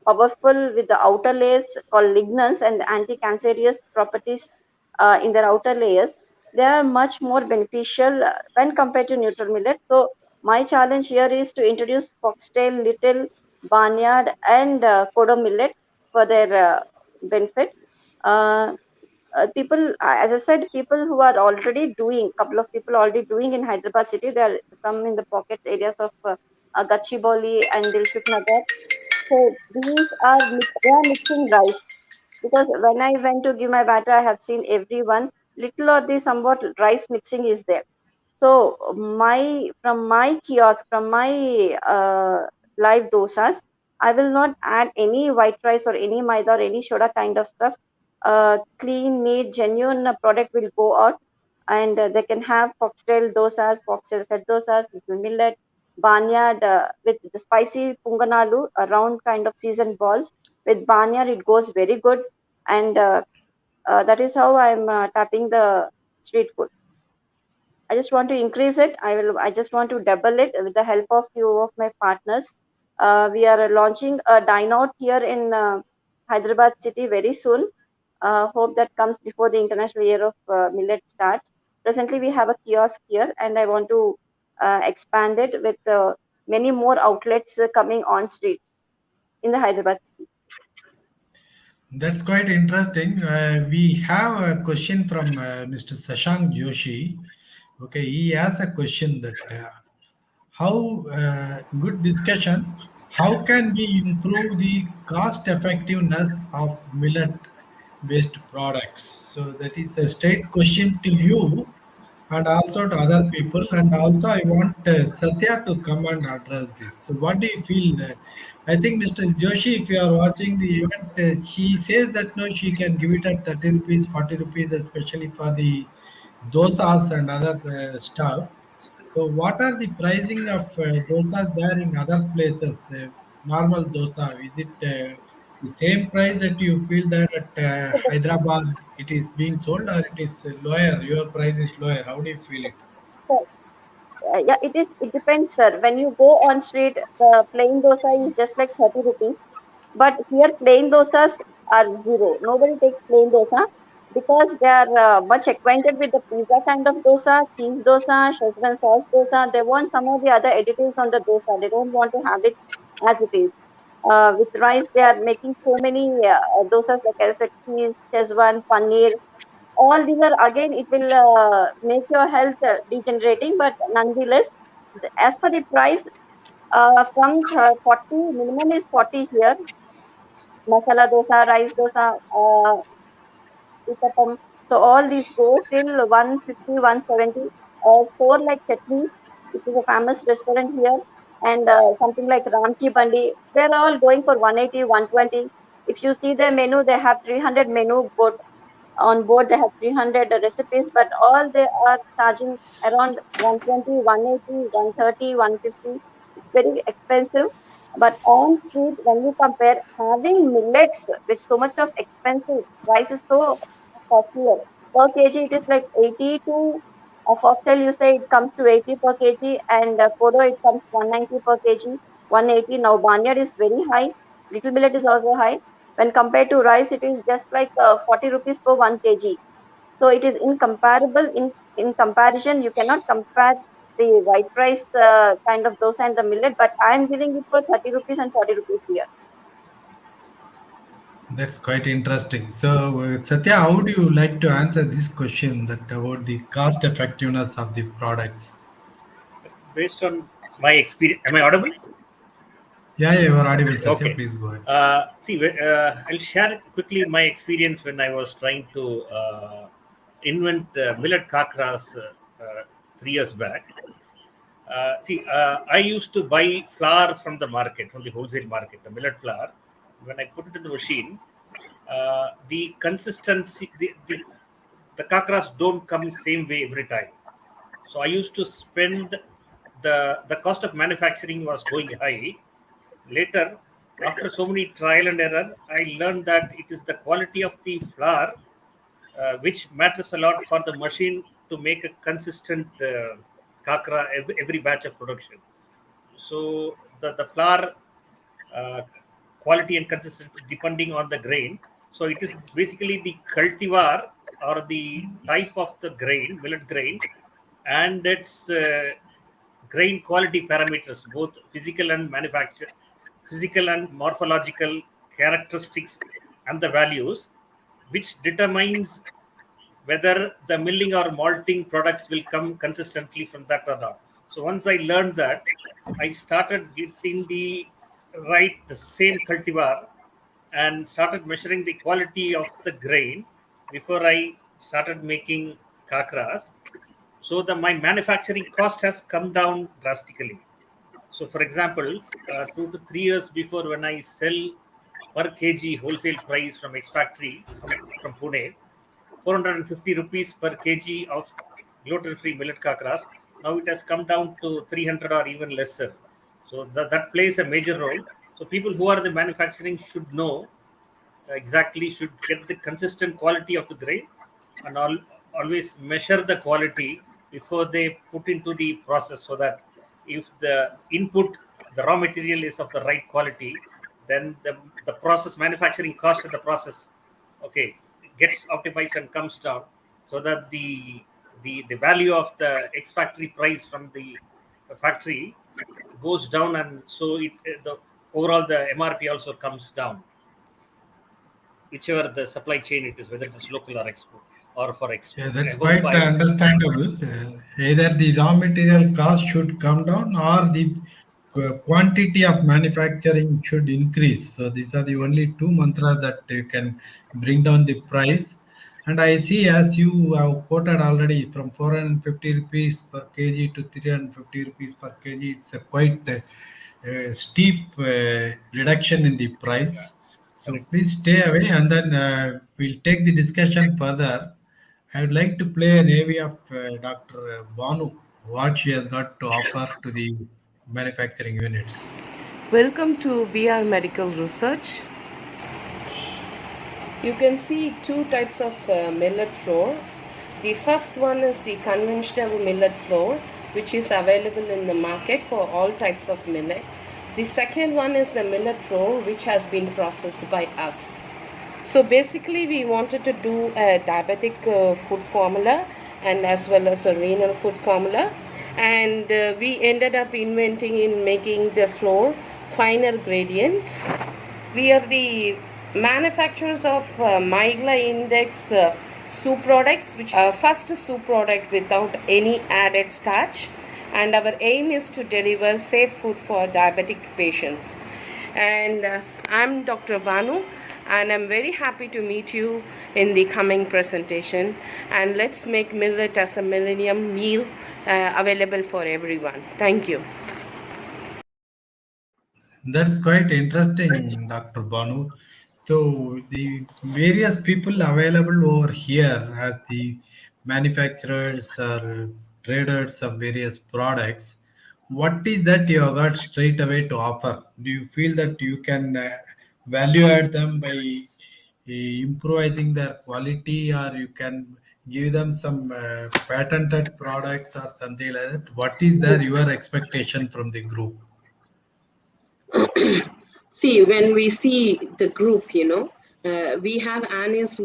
powerful with the outer layers called lignans and anti-cancerous properties in their outer layers, they are much more beneficial when compared to neutral millet. So my challenge here is to introduce foxtail, little, barnyard, and kodo millet for their benefit. Uh, People, as I said, people who are already doing, couple of people already doing in Hyderabad city. There are some in the pockets areas of Gachibowli and Dilshuk Nagar. So these are they are mixing rice. Because when I went to give my batter, I have seen everyone little or the somewhat rice mixing is there. So from my kiosk, from my live dosas, I will not add any white rice or any maida or any soda kind of stuff. Clean, neat, genuine product will go out, and they can have foxtail dosas, foxtail set dosas, little millet, barnyard with the spicy punganalu, a round kind of seasoned balls. With barnyard, it goes very good, and that is how I'm tapping the street food. I just want to increase it. I just want to double it with the help of few of my partners. We are launching a dine out here in Hyderabad city very soon. Hope that comes before the International Year of Millet starts. Presently, we have a kiosk here, and I want to expand it with many more outlets coming on streets in the Hyderabad city. That's quite interesting. We have a question from Mr. Sashank Joshi. Okay, he has a question that how good discussion. How can we improve the cost effectiveness of millet based products? So that is a straight question to you and also to other people. And also, I want Satya to come and address this. So, what do you feel? I think Mr. Joshi, if you are watching the event, she says that no, she can give it at 30 rupees, 40 rupees, especially for the dosas and other stuff. So, what are the pricing of dosas there in other places? Normal dosa, is it the same price that you feel that at Hyderabad it is being sold, or it is lower? Your price is lower. How do you feel it? So, yeah, it is. It depends, sir. When you go on street, the plain dosa is just like 30 rupees. But here, plain dosas are zero. Nobody takes plain dosa because they are much acquainted with the pizza kind of dosa, cheese dosa, Szechuan sauce dosa. They want some of the other additives on the dosa. They don't want to have it as it is. With rice, they are making so many dosas like I said, cheese, Szechuan, paneer. All these are again, it will make your health degenerating, but nonetheless, as per the price, from 40, minimum is 40 here, masala dosa, rice dosa, uttapam. So all these go till 150, 170. Four like chutney, which is a famous restaurant here, and something like Ramki Bandi. They're all going for 180, 120. If you see their menu, they have 300 menu board on board. They have 300 recipes, but all they are charging around 120, 180, 130, 150. It's very expensive. But on street, when you compare having millets with so much of expensive, price is so costlier. Per kg, it is like 80 to foxtail, you say it comes to 80 per kg, and kodo it comes 190 per kg, 180. Now, barnyard is very high. Little millet is also high. When compared to rice, it is just like 40 rupees per 1 kg. So it is incomparable. In comparison, you cannot compare the white rice kind of dosa and the millet, but I am giving it for 30 rupees and 40 rupees here. That's quite interesting. So, Satya, how do you like to answer this question that about the cost effectiveness of the products? Based on my experience, am I audible? Yeah, yeah, you are audible, Satya. Okay. Please go ahead. I'll share quickly my experience when I was trying to invent millet kakras 3 years back. I used to buy flour from the market, from the wholesale market, the millet flour. When I put it in the machine, the consistency, the kakras don't come same way every time. So I used to spend the cost of manufacturing was going high. Later, after so many trial and error, I learned that it is the quality of the flour which matters a lot for the machine to make a consistent kakra every batch of production. So the flour uh, quality and consistency depending on the grain. So it is basically the cultivar or the type of the grain, millet grain, and its grain quality parameters, both physical and manufacture, physical and morphological characteristics, and the values, which determines whether the milling or malting products will come consistently from that or not. So once I learned that, I started getting the same cultivar and started measuring the quality of the grain before I started making kakras. So my manufacturing cost has come down drastically. So, for example, 2 to 3 years before, when I sell per kg wholesale price from ex factory from Pune, 450 rupees per kg of gluten-free millet kakras. Now it has come down to 300 or even lesser. So that plays a major role. So people who are the manufacturing should know exactly, should get the consistent quality of the grain, and always measure the quality before they put into the process, so that if the input, the raw material is of the right quality, then the process manufacturing cost of the process, okay, gets optimized and comes down, so that the value of the ex factory price from the factory goes down, and so the overall the MRP also comes down, whichever the supply chain it is, whether it is local or export or for Yeah, export. I that's hope quite understandable. Either the raw material cost should come down or the quantity of manufacturing should increase. So these are the only two mantras that can bring down the price. And I see, as you have quoted already, from 450 rupees per kg to 350 rupees per kg, it's a quite steep reduction in the price. So correct. please stay away, and then we'll take the discussion further. I would like to play an AV of Dr. Banu, what she has got to offer to the manufacturing units. Welcome to BR Medical Research. You can see two types of millet flour. The first one is the conventional millet flour, which is available in the market for all types of millet. The second one is the millet flour, which has been processed by us. So basically we wanted to do a diabetic food formula and as well as a renal food formula, and we ended up inventing in making the flour finer gradient. We are the manufacturers of Migla Index soup products, which are first soup product without any added starch, and our aim is to deliver safe food for diabetic patients. And I'm Dr. Banu, and I'm very happy to meet you in the coming presentation, and let's make millet as a millennium meal available for everyone. Thank you. That's quite interesting, Dr. Banu. So the various people available over here as the manufacturers or traders of various products, what is that you have got straight away to offer? Do you feel that you can value add them by improvising their quality, or you can give them some patented products or something like that? What is there your expectation from the group? See, when we see the group, we have Annie's.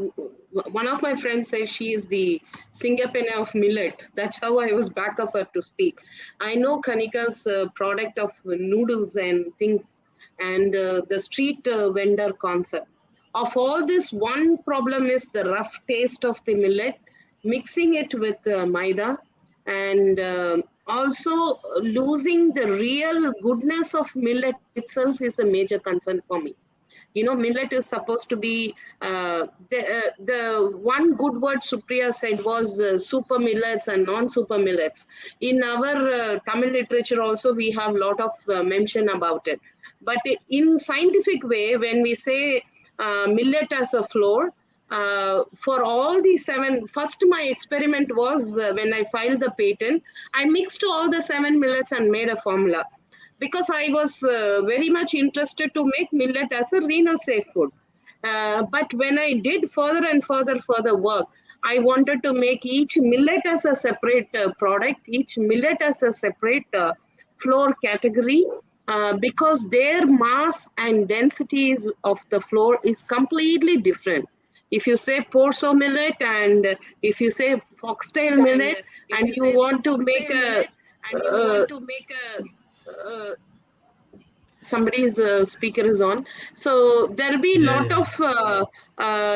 One of my friends says she is the Singapore of millet. That's how I was back of her to speak. I know Kanika's product of noodles and things, and the street vendor concept. Of all this, one problem is the rough taste of the millet, mixing it with maida, and also losing the real goodness of millet itself is a major concern for me. Millet is supposed to be the one good word Supriya said was super millets and non-super millets. In our Tamil literature also we have a lot of mention about it. But in scientific way, when we say millet as a flour, for all the 7, first my experiment was when I filed the patent, I mixed all the 7 millets and made a formula, because I was very much interested to make millet as a renal safe food. But when I did further and further work, I wanted to make each millet as a separate product, each millet as a separate flour category, because their mass and densities of the flour is completely different. If you say Porso millet and if you say foxtail millet, and you want to make somebody's speaker is on. So there'll be a lot of,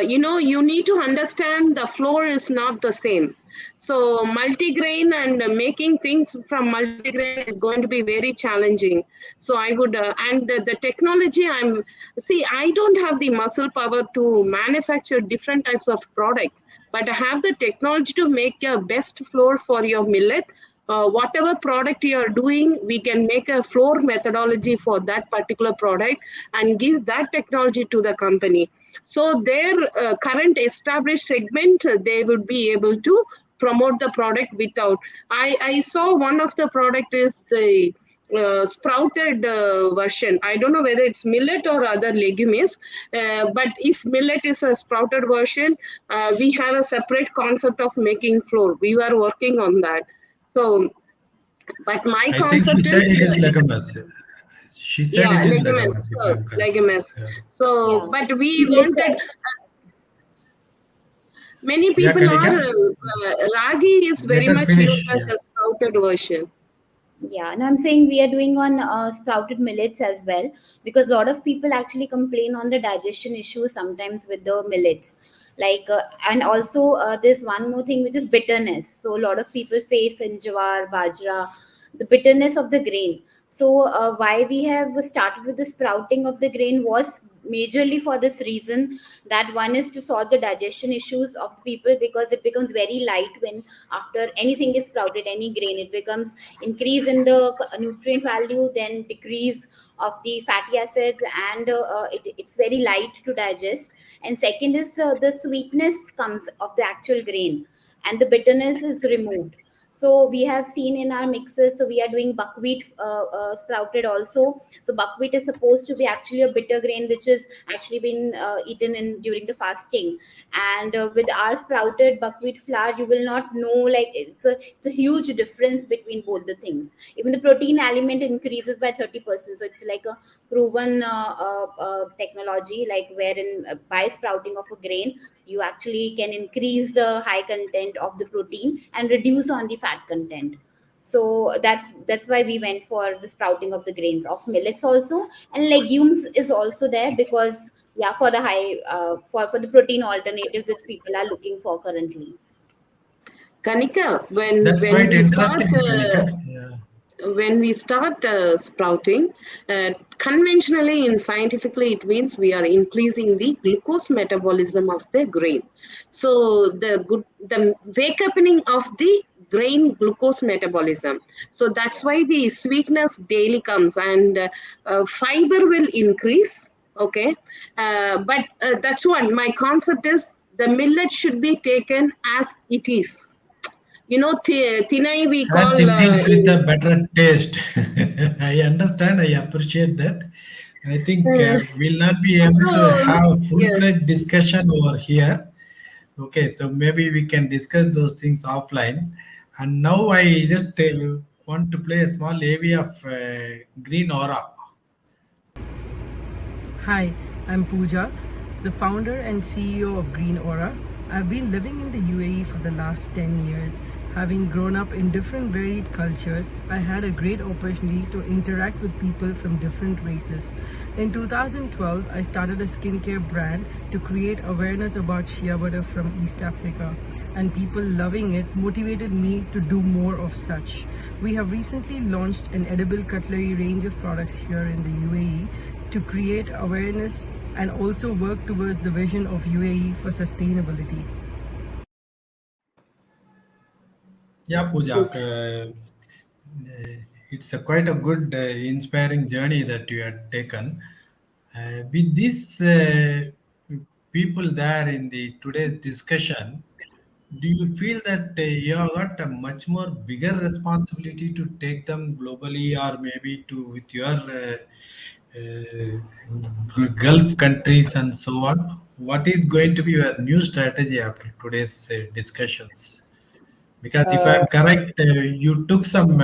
you need to understand the flour is not the same. So multigrain and making things from multigrain is going to be very challenging. So I would, and the technology I don't have the muscle power to manufacture different types of product, but I have the technology to make a best flour for your millet. Whatever product you are doing, we can make a floor methodology for that particular product and give that technology to the company. So their current established segment, they would be able to promote the product without. I saw one of the product is the sprouted version. I don't know whether it's millet or other legumes, but if millet is a sprouted version, we have a separate concept of making flour. We were working on that. So, but my I think she concept said is it is legumes. She said it is legumes, if I'm correct. legumes. Yeah. So, Yeah. but we Millets wanted. Many Yeah, people are Kanika, ragi is let very her much finish. used as Yeah. a sprouted version. Yeah, and I'm saying we are doing on sprouted millets as well, because a lot of people actually complain on the digestion issues sometimes with the millets. And also there's one more thing which is bitterness. So a lot of people face in jawar, bajra, the bitterness of the grain. So why we have started with the sprouting of the grain was majorly for this reason, that one is to solve the digestion issues of the people, because it becomes very light when after anything is sprouted, any grain, it becomes increase in the nutrient value, then decrease of the fatty acids, and it's very light to digest. And second is the sweetness comes of the actual grain, and the bitterness is removed. So we have seen in our mixes, so we are doing buckwheat sprouted also. So buckwheat is supposed to be actually a bitter grain which is actually been eaten in during the fasting. And with our sprouted buckwheat flour, you will not know, like it's a huge difference between both the things. Even the protein element increases by 30%. So it's like a proven technology, like wherein by sprouting of a grain, you actually can increase the high content of the protein and reduce on the fat content. So that's why we went for the sprouting of the grains of millets also. And legumes is also there, because yeah, for the high for the protein alternatives which people are looking for currently. Kanika, That's when quite we start interesting, Kanika. Yeah. sprouting, conventionally and scientifically, it means we are increasing the glucose metabolism of the grain. So the wake uping of the grain glucose metabolism. So that's why the sweetness daily comes, and fiber will increase. Okay, but that's one. My concept is the millet should be taken as it is. Thinai we As call it is with in. a better taste. I understand. I appreciate that. I think we'll not be able to So, have a yeah, full-fledged discussion over here. Okay, so maybe we can discuss those things offline. And now I just want to play a small AV of Green Aura. Hi, I'm Pooja, the founder and CEO of Green Aura. I've been living in the UAE for the last 10 years. Having grown up in different varied cultures, I had a great opportunity to interact with people from different races. In 2012, I started a skincare brand to create awareness about shea butter from East Africa, and people loving it motivated me to do more of such. We have recently launched an edible cutlery range of products here in the UAE to create awareness and also work towards the vision of UAE for sustainability. Yeah, Pooja. It's a quite a good, inspiring journey that you had taken. With these people there in the today's discussion, do you feel that you have got a much more bigger responsibility to take them globally, or maybe to with your Gulf countries and so on? What is going to be your new strategy after today's discussions? Because if Uh, I'm correct, you took some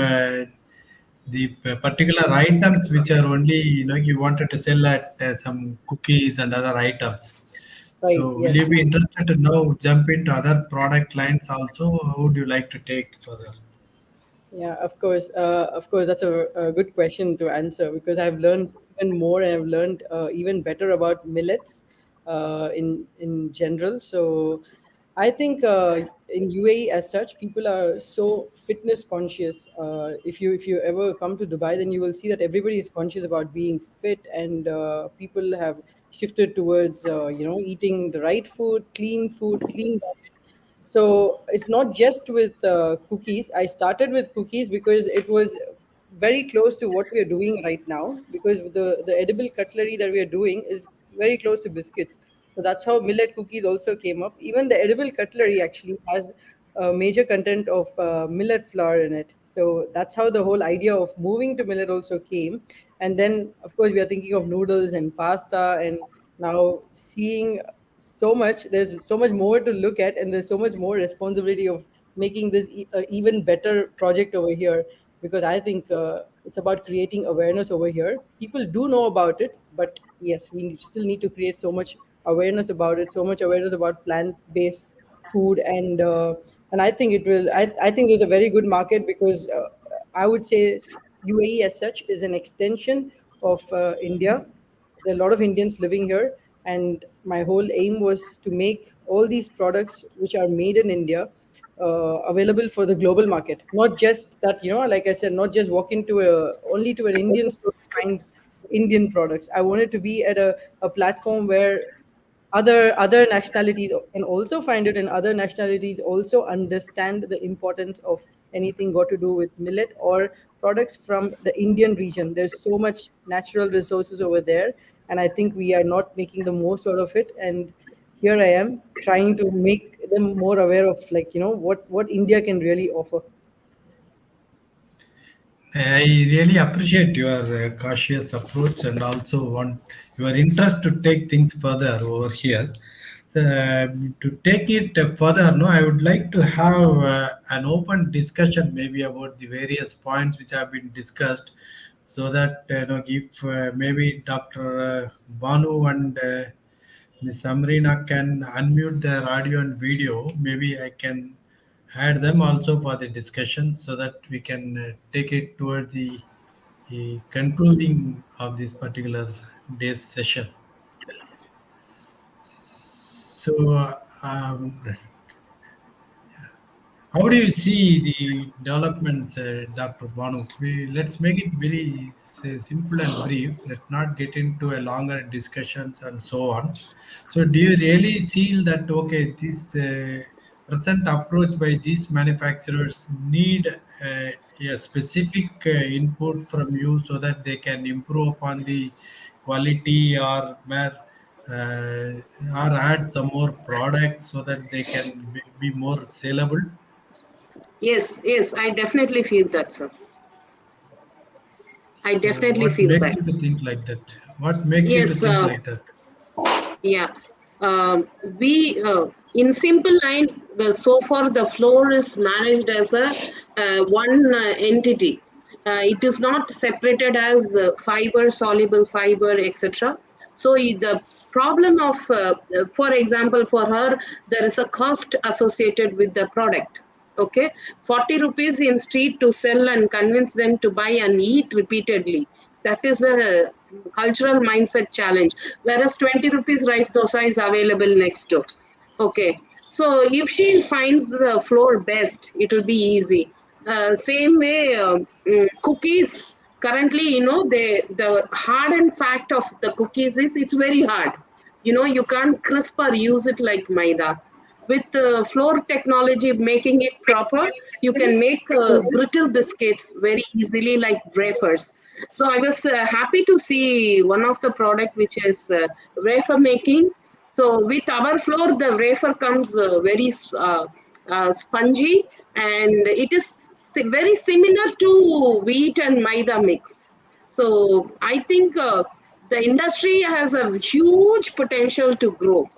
the particular items which are only you wanted to sell at some cookies and other items. right, So will you yes. be interested to now jump into other product lines also? How would you like to take further? Yeah, of course. Of course, that's a good question to answer, because I've learned even more, and I've learned even better about millets in general. So I think in UAE as such, people are so fitness conscious. If you ever come to Dubai, then you will see that everybody is conscious about being fit, and people have shifted towards eating the right food, clean diet. So it's not just with cookies. I started with cookies because it was very close to what we are doing right now, because the edible cutlery that we are doing is very close to biscuits. So that's how millet cookies also came up. Even the edible cutlery actually has a major content of millet flour in it. So that's how the whole idea of moving to millet also came. And then, of course, we are thinking of noodles and pasta, and now seeing so much, there's so much more to look at, and there's so much more responsibility of making this even better project over here, because I think it's about creating awareness over here. People do know about it, but yes, we still need to create so much awareness about it, so much awareness about plant-based food. And I think it will, I think there's a very good market, because I would say UAE as such is an extension of India. There are a lot of Indians living here, and my whole aim was to make all these products which are made in India available for the global market. Not just that, like I said, not just walk into only to an Indian store to find Indian products. I wanted to be at a platform where other nationalities can also find it, and other nationalities also understand the importance of anything got to do with millet or products from the Indian region. There's so much natural resources over there, and I think we are not making the most out of it. And here I am trying to make them more aware of, like, what India can really offer. I really appreciate your cautious approach and also want your interest to take things further over here. To take it further, no, I would like to have an open discussion maybe about the various points which have been discussed, so that if maybe Dr. Banu and Miss Amrina can unmute their audio and video, maybe I can add them also for the discussion, so that we can take it toward the concluding of this particular day's session. So, how do you see the developments, Dr. Banu? Let's make it very simple and brief. Let's not get into a longer discussions and so on. So, do you really feel that okay, this present approach by these manufacturers need a specific input from you, so that they can improve upon the quality, or add some more products so that they can be more saleable? Yes, I definitely feel that, sir. I So definitely what feel makes that. you to think like that? What makes you to Yes, think like that? yeah. We in simple line, so far the floor is managed as a one entity. It is not separated as fiber, soluble fiber, etc. So the problem of, for example, for her, there is a cost associated with the product. Okay, 40 rupees in street to sell and convince them to buy and eat repeatedly. That is a cultural mindset challenge. Whereas 20 rupees rice dosa is available next door. Okay, so if she finds the flour best, it will be easy. Same way, cookies. Currently, the hardened fact of the cookies is it's very hard. You can't crisp or use it like maida. With flour technology making it proper, you can make brittle biscuits very easily like wafers. So I was happy to see one of the product which is wafer making. So with our flour, the wafer comes very spongy, and it is very similar to wheat and maida mix. So I think the industry has a huge potential to grow.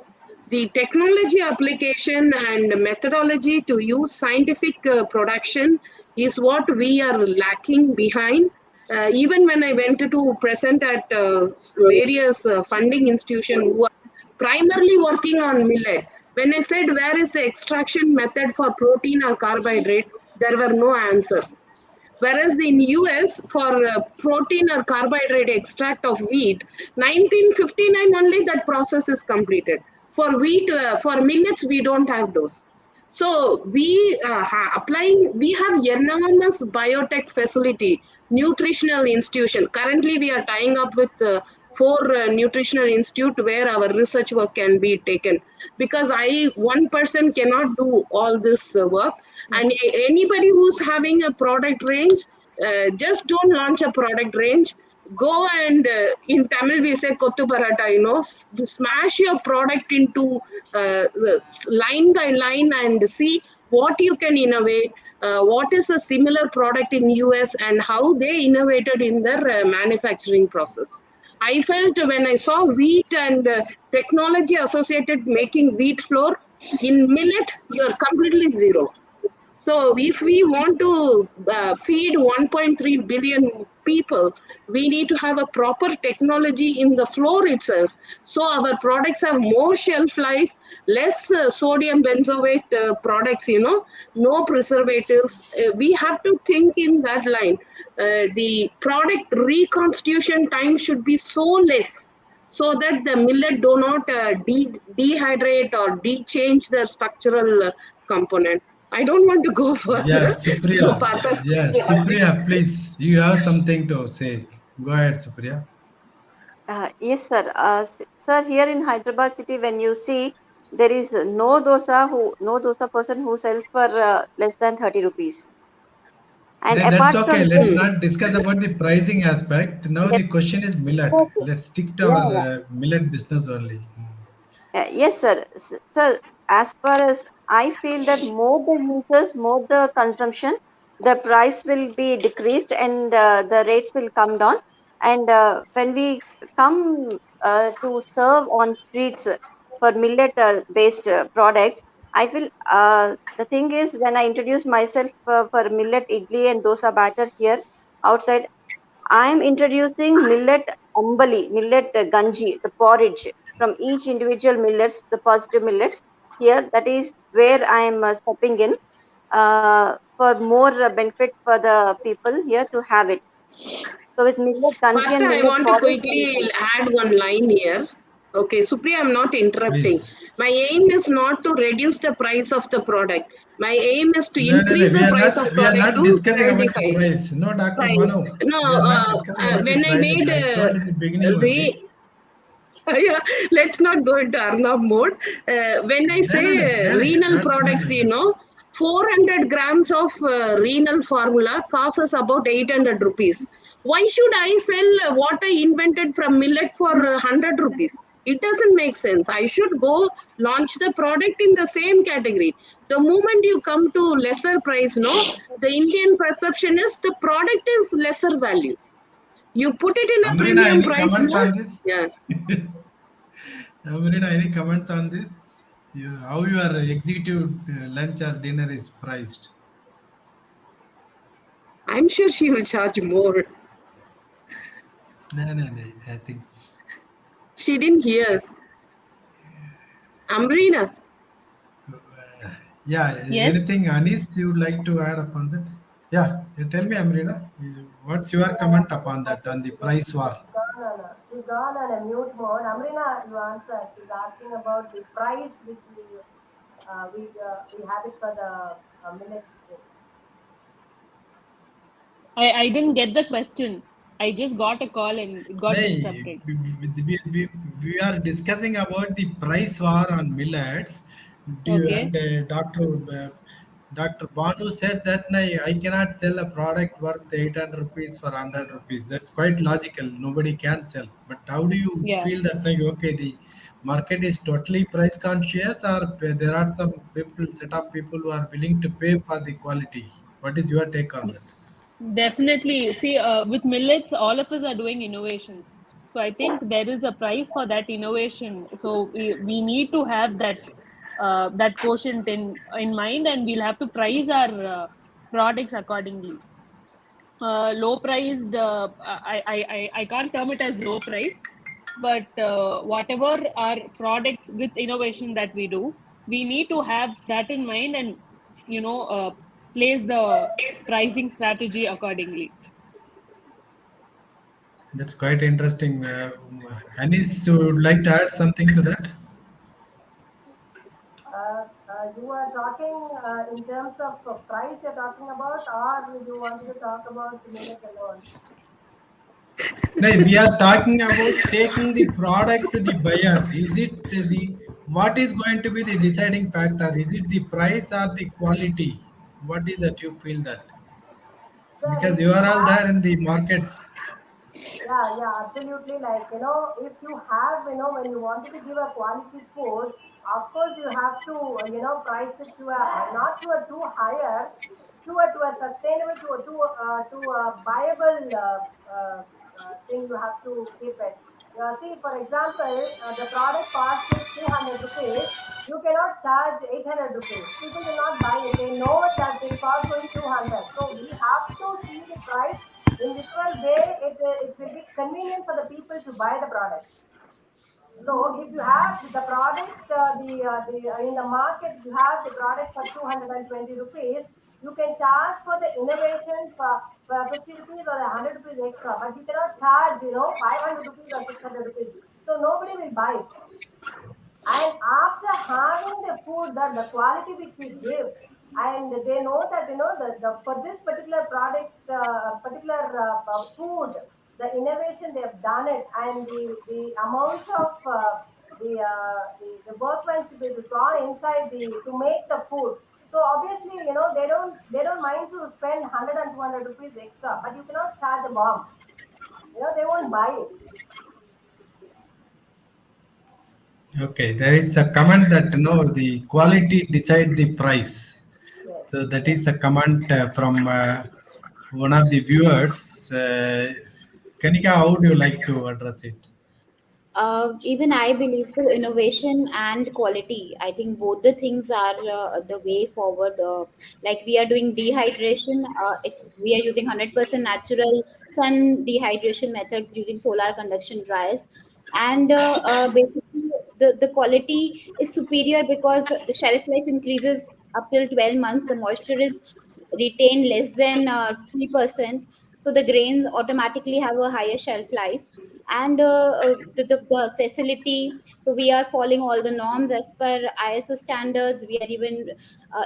The technology application and methodology to use scientific production is what we are lacking behind. Even when I went to present at various funding institutions who are primarily working on millet, when I said where is the extraction method for protein or carbohydrate, there were no answer. Whereas in US, for protein or carbohydrate extract of wheat, 1959 only that process is completed. For wheat, for millets, we don't have those. So we we have enormous biotech facility, nutritional institution. Currently, we are tying up with four nutritional institute where our research work can be taken. Because one person cannot do all this work, and anybody who's having a product range, just don't launch a product range. Go and in Tamil we say kottu paratha, smash your product into line by line and see what you can innovate, what is a similar product in US and how they innovated in their manufacturing process. I felt when I saw wheat and technology associated making wheat flour, in millet, you're completely zero. So if we want to feed 1.3 billion people, we need to have a proper technology in the flour itself. So our products have more shelf life, less sodium benzoate products, no preservatives. We have to think in that line. The product reconstitution time should be so less so that the millet do not dehydrate or de-change the structural component. I don't want to go Yeah, further. So, Supriya. Partha, Yeah, Supriya, please. You have something to say. Go ahead, Supriya. Yes, sir. Sir, here in Hyderabad city, when you see, there is no dosa person who sells for less than 30 rupees. And That's apart okay. from Let's this, not discuss about the pricing aspect. Now yes, the question is millet. okay. Let's stick to Yeah, our yeah. millet business only. Yes, sir. Sir, as far as I feel that more the users, more the consumption, the price will be decreased and the rates will come down. And when we come to serve on streets for millet based products, I feel the thing is when I introduce myself for millet idli and dosa batter here outside, I am introducing millet ambali, millet ganji, the porridge from each individual millets, the positive millets. Here, that is where I am stepping in for more benefit for the people here to have it. So with millet ganji Partha, and I millet want to porridge, I quickly can. add one line here. Okay, Supriya, I'm not interrupting. Please. My aim is not to reduce the price of the product. My aim is to No, no, no. increase the price of We are product not to discussing about the 75 price. No, Dr. price. Manu. No, We are not discussing about the when I pricing. made I told in the beginning only. yeah, let's not go into Arnab mode. When I No, say no, no. Really, renal not products, really. 400 grams of renal formula costs about 800 rupees. Why should I sell what I invented from millet for 100 rupees? It doesn't make sense. I should go launch the product in the same category. The moment you come to lesser price, no, the Indian perception is the product is lesser value. You put it in a Amrina, premium any price, comments no? on this? Yeah. Amrina, any comments on this? How your executive lunch or dinner is priced? I'm sure she will charge more. No, no, no. I think. She didn't hear. Amrina. Yeah, Yes. anything, Anis, you would like to add upon that? Yeah, you tell me, Amrina, what's your comment upon that, on the price war? She's gone on a mute mode. Amrina, you answer. She's asking about the price which we have it for the millet. I didn't get the question. I just got a call and it got Nay, disrupted. we are discussing about the price war on millets. Okay. And Dr. Banu said that I cannot sell a product worth 800 rupees for 100 rupees. That's quite logical. Nobody can sell. But how do you Yeah. feel that okay, the market is totally price conscious, or there are some people, set of people who are willing to pay for the quality? What is your take on that? Definitely. See, with millets, all of us are doing innovations. So I think there is a price for that innovation. So we need to have that quotient in mind, and we'll have to price our products accordingly. Low priced, I can't term it as low price, but whatever our products with innovation that we do, we need to have that in mind and place the pricing strategy accordingly. That's quite interesting. Anis, would like to add something to that? You are talking in terms of price you're talking about, or you wanted to talk about millet alone? No, we are talking about taking the product to the buyer. Is it the what is going to be the deciding factor? Is it the price or the quality? What is that you feel that? Sir, Because if you you are all have, there in the market. yeah, absolutely. Like, if you have, when you wanted to give a quality food, of course you have to, price it to a, not to a too higher, to a sustainable, to a viable thing you have to keep it. See, for example, the product cost is 200 rupees. You cannot charge 800 rupees. People will not buy it. They know that this cost only 200. So we have to see the price in which way it will be convenient for the people to buy the product. So if you have the product, the in the market, you have the product for 220 rupees. You can charge for the innovation for 50 rupees or 100 rupees extra, but you cannot charge 500 rupees or 600 rupees. So nobody will buy it. And after having the food, the quality which we give, and they know that the for this particular product, particular food, the innovation they have done it, and the amount of the workmanship is gone inside the to make the food. So obviously, they don't mind to spend 100 and 200 rupees extra, but you cannot charge a bomb. They won't buy it. Okay, there is a comment that the quality decide the price. Yes, So that yes. is a comment from one of the viewers. Kanika, how would you like to address it? Even I believe so. Innovation and quality. I think both the things are the way forward. Like we are doing dehydration. It's we are using 100% natural sun dehydration methods using solar conduction dryers, and basically the quality is superior because the shelf life increases up till 12 months. The moisture is retained less than 3%, so the grains automatically have a higher shelf life, and the facility, so we are following all the norms as per ISO standards. We are even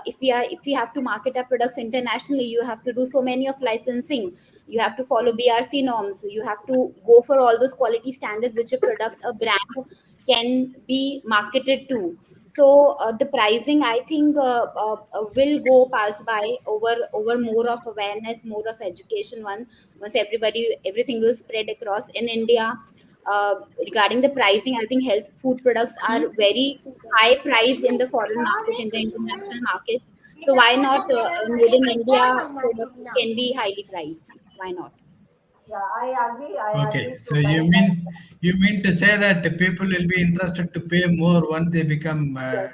if we have to market our products internationally, you have to do so many of licensing, you have to follow BRC norms, you have to go for all those quality standards which a brand can be marketed to. So the pricing, I think, will go pass by over more of awareness, more of education. Once everything will spread across in India. Regarding the pricing, I think health food products are very high priced in the foreign market, in the international markets. So why not made in India products can be highly priced? Why not? Yeah, I agree Okay, to so you kind of. mean to say that the people will be interested to pay more once they become Yes.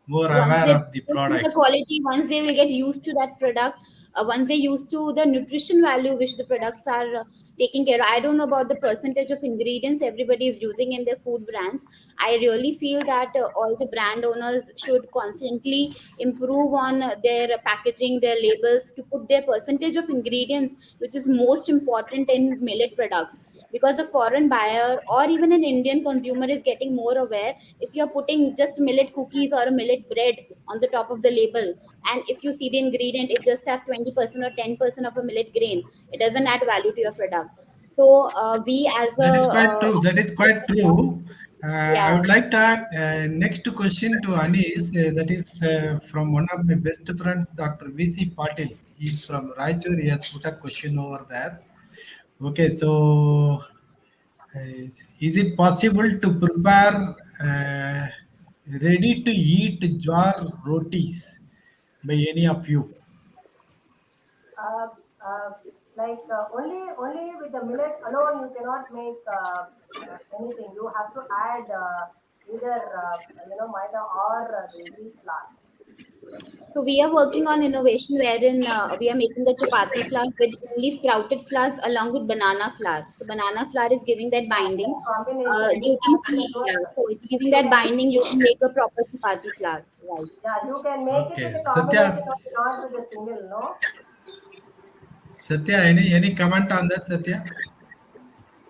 more Once aware they of the see the products. quality, once they will get used to that product, once they used to the nutrition value which the products are taking care of. I don't know about the percentage of ingredients everybody is using in their food brands. I really feel that all the brand owners should constantly improve on their packaging, their labels, to put their percentage of ingredients, which is most important in millet products, because a foreign buyer or even an Indian consumer is getting more aware. If you're putting just millet cookies or a millet bread on the top of the label, and if you see the ingredient, it just have 20% or 10% of a millet grain, it doesn't add value to your product. So we as a That is quite true. That is quite true. I yeah. would like to add next question to Anis. That is from one of my best friends, Dr. VC Patil. He is from Raichur. He has put a question over there. Okay, so is it possible to prepare ready to eat jar rotis by any of you? uh, uh, like only with the millet alone you cannot make anything. You have to add either maida or the wheat flour. So we are working on innovation wherein we are making the chapati flour with only sprouted flours along with banana flour. So banana flour is giving that Yeah, binding. that combination You you can have see, yeah, so it's giving you that can binding. You can make a proper chapati flour, right? yeah, you can make it with Okay, a Satya. combination only, not with a single, no. Satya, any comment on that, Satya?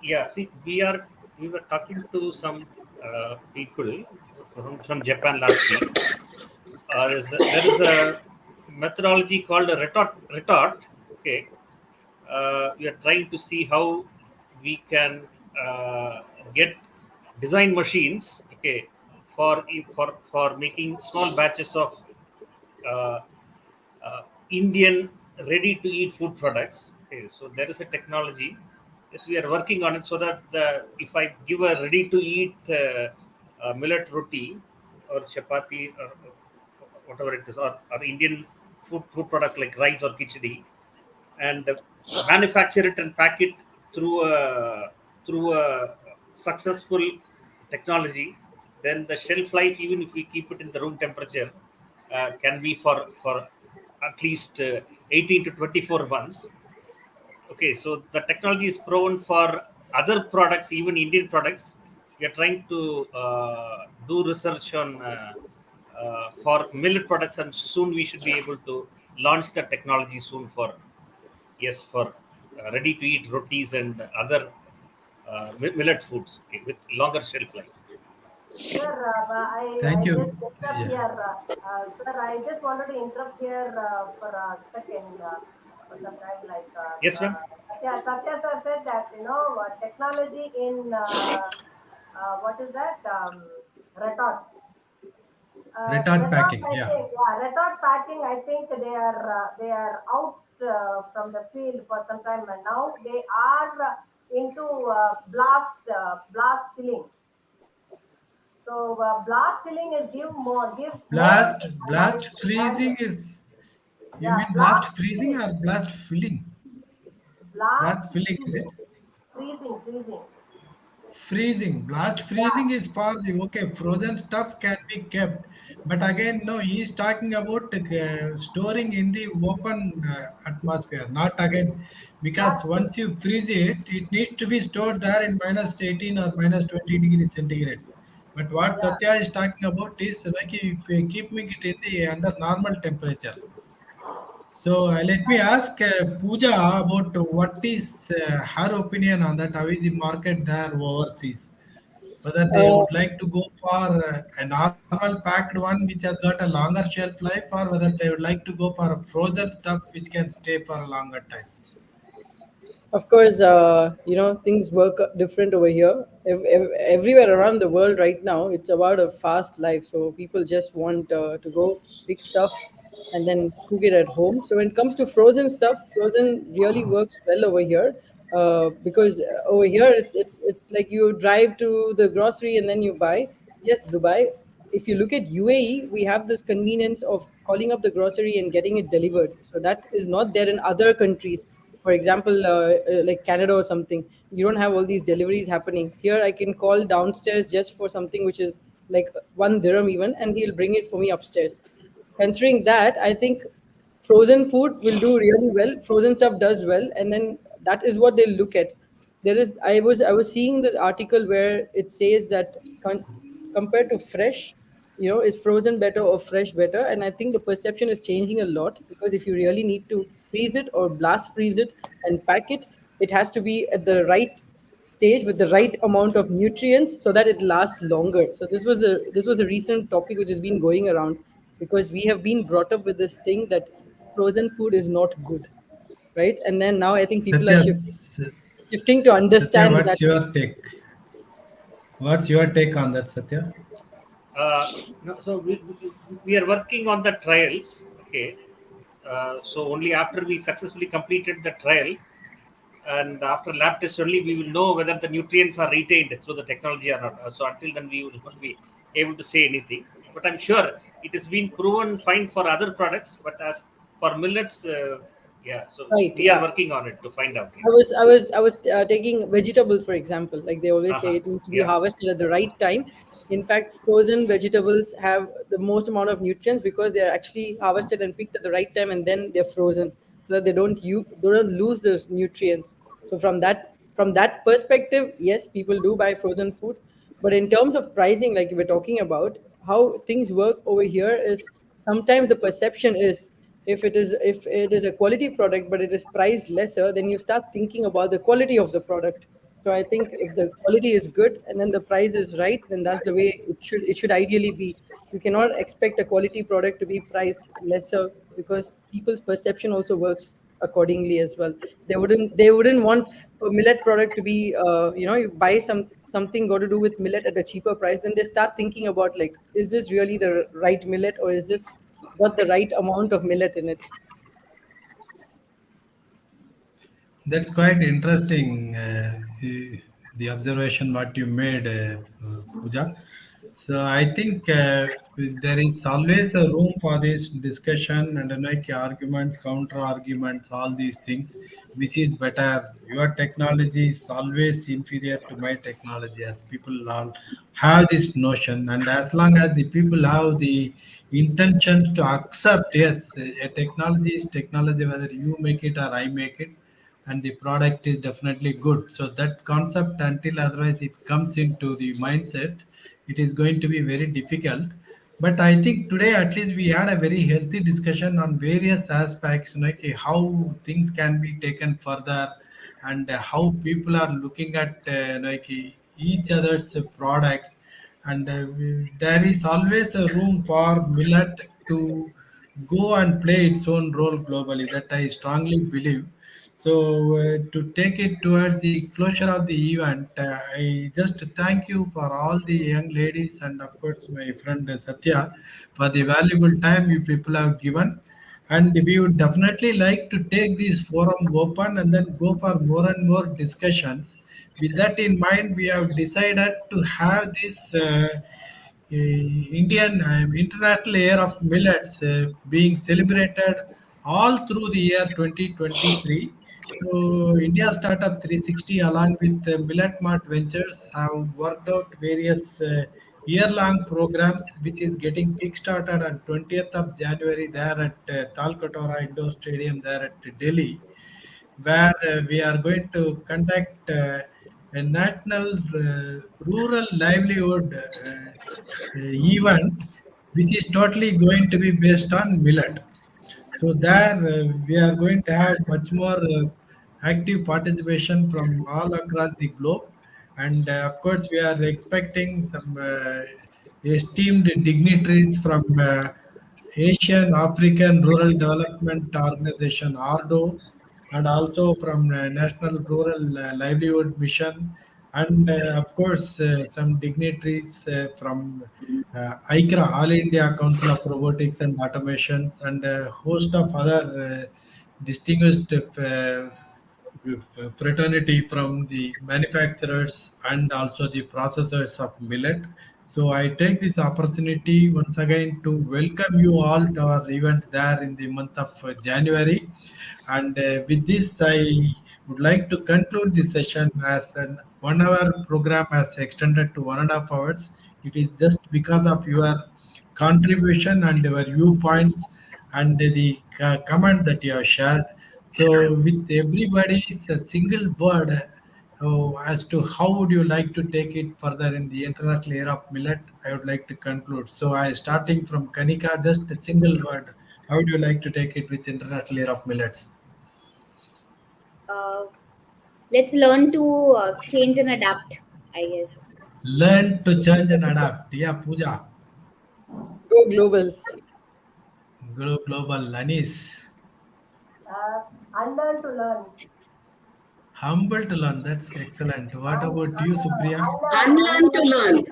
Yeah, see, we were talking to some people from Japan last week, there is a methodology called a retort. Okay, we are trying to see how we can get design machines. Okay, for making small batches of uh, Indian ready-to-eat food products. Okay, so there is a technology. Yes, we are working on it so that if I give a ready-to-eat millet roti or chapati or whatever it is, or Indian food products like rice or khichdi, and manufacture it and pack it through a successful technology, then the shelf life, even if we keep it in the room temperature, can be for at least 18 to 24 months. Okay, so the technology is proven for other products, even Indian products. We are trying to do research on for millet products, and soon we should be able to launch the technology soon for, yes, for ready to eat rotis and other millet foods, okay, with longer shelf life. Sir, Thank I just you. interrupt Yeah. here. Sir, I just wanted to interrupt here for a second. For some time, like Yes, ma'am. Satya sir said that technology in what is that retort. Retard Retort, packing. I Yeah. think, yeah, retort packing. I think they are out from the field for some time, and now they are into blast chilling. So blast chilling is gives more Blast freezing advantage. is, you Yeah, mean blast blast freezing chilling, or blast filling? blast Blast filling, is freezing, it? freezing. Freezing. Blast freezing Yeah, is for the, okay, frozen stuff can be kept. But again, no, he's talking about storing in the open atmosphere, not again, because that's true. once you freeze it, it needs to be stored there in minus 18 or minus 20 degrees centigrade. But what Yeah. Satya is talking about is like if we keeping it in the under normal temperature. So let me ask Pooja about what is her opinion on that. How is the market there overseas? Whether they Uh, would like to go for a normal packed one which has got a longer shelf life, or whether they would like to go for a frozen stuff which can stay for a longer time. Of course, things work different over here. Everywhere around the world right now, it's about a fast life. So people just want to go pick stuff and then cook it at home. So when it comes to frozen stuff, frozen really works well over here because over here it's like you drive to the grocery and then you buy. Yes, Dubai. If you look at UAE, we have this convenience of calling up the grocery and getting it delivered. So that is not there in other countries. For example, like Canada or something, you don't have all these deliveries happening. Here I can call downstairs just for something which is like 1 dirham even, and he'll bring it for me upstairs. Considering that, I think frozen food will do really well. Frozen stuff does well, and then that is what they'll look at. I was seeing this article where it says that compared to fresh, is frozen better or fresh better? And I think the perception is changing a lot, because if you really need to freeze it or blast freeze it and pack it, it has to be at the right stage with the right amount of nutrients so that it lasts longer. So this was a recent topic which has been going around, because we have been brought up with this thing that frozen food is not good, right? And then now I think people are Satya, shifting to Satya, understand that. what's your take? What's your take on that, Satya? No, so we are working on the trials. Okay, so only after we successfully completed the trial and after lab test only we will know whether the nutrients are retained through the technology or not. So until then we will not be able to say anything. But I'm sure it has been proven fine for other products. But as for millets, yeah, so Right, we are yeah. working on it to find out. I was taking vegetables for example. Like they always say, Uh-huh. it needs to be Yeah. harvested at the right time. In fact, frozen vegetables have the most amount of nutrients because they are actually harvested and picked at the right time, and then they're frozen so that they don't lose those nutrients. So from that perspective, yes, people do buy frozen food. But in terms of pricing, like you were talking about, how things work over here is sometimes the perception is, if it is a quality product but it is priced lesser, then you start thinking about the quality of the product. So I think if the quality is good and then the price is right, then that's the way it should ideally be. You cannot expect a quality product to be priced lesser, because people's perception also works accordingly as well. They wouldn't want a millet product to be, you buy something got to do with millet at a cheaper price, then they start thinking about, like, is this really the right millet, or is this got the right amount of millet in it? That's quite interesting, the observation what you made, Pooja. So I think there is always a room for this discussion and like arguments, counter arguments, all these things. Which is better? Your technology is always inferior to my technology, as people all have this notion. And as long as the people have the intention to accept, yes, a technology is technology, whether you make it or I make it, and the product is definitely good. So that concept, until otherwise it comes into the mindset, it is going to be very difficult. But I think today at least we had a very healthy discussion on various aspects, like how things can be taken further, and how people are looking at like each other's products. And there is always a room for millet to go and play its own role globally, that I strongly believe. So, to take it towards the closure of the event, I just thank you for all the young ladies and, of course, my friend Satya, for the valuable time you people have given. And we would definitely like to take this forum open and then go for more and more discussions. With that in mind, we have decided to have this. Indian International Year of Millets being celebrated all through the year 2023. So, India Startup 360, along with Millet Mart Ventures, have worked out various year-long programs, which is getting kick-started on 20th of January there at Talkatora Indoor Stadium there at Delhi, where we are going to conduct a national rural livelihood event, which is totally going to be based on millet. So there we are going to have much more active participation from all across the globe, and of course we are expecting some esteemed dignitaries from Asian African Rural Development Organization (ARDO), and also from National Rural Livelihood Mission, and of course some dignitaries from ICRA, All India Council of Robotics and Automations, and a host of other distinguished fraternity from the manufacturers and also the processors of millet. So I take this opportunity once again to welcome you all to our event there in the month of January. And with this, I would like to conclude this session, as an 1 hour program has extended to 1.5 hours. It is just because of your contribution and your viewpoints and the comment that you have shared. So, with everybody's a single word as to how would you like to take it further in the international era of millet, I would like to conclude. So, I starting from Kanika, just a single word. How would you like to take it with international era of millets? Uh, let's learn to change and adapt, I guess. Learn to change and adapt. Yeah, Pooja. Go global. Global. Anis. Unlearn to learn. Humble to learn. That's excellent. What about you, Supriya? Unlearn to learn.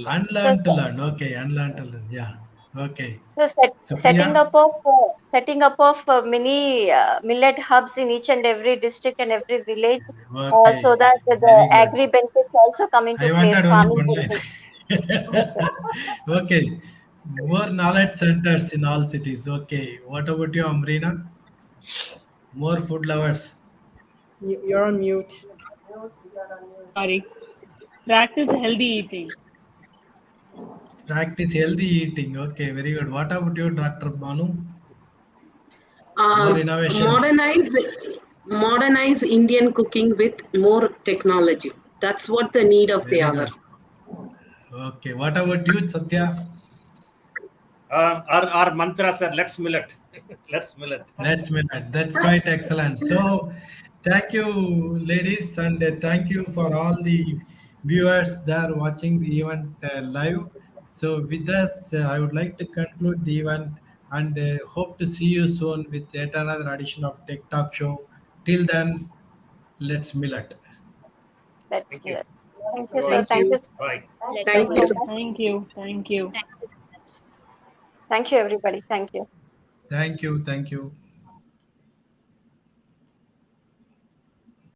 Unlearn to learn. Okay, unlearn to learn. Yeah. Okay. So setting Supriya? up of mini millet hubs in each and every district and every village, so Okay. that the Very good. agri benefits also come into I place, wanted only farming one benefits. line. Okay. More knowledge centers in all cities. Okay. What about you, Amrina? More food lovers. You're on mute. Sorry. Practice healthy eating. Practice healthy eating. Okay, very good. What about you, Dr. Banu? More innovations. Modernize Indian cooking with more technology. That's what the need of the Very hour. good. Okay. What about you, Satya? Our mantra, sir, let's millet. Let's millet. Let's millet. That's quite excellent. So, thank you, ladies, and thank you for all the viewers there watching the event live. So with this, I would like to conclude the event and hope to see you soon with yet another edition of Tech Talk Show. Till then, let's millet. That's Thank you. it. Thank you, Let's sir. Thank Thank you. you. Bye. Let Thank Thank you you. so much. Thank you. Thank you. Thank you so much. Thank you, everybody. Thank you. Thank you. Thank you.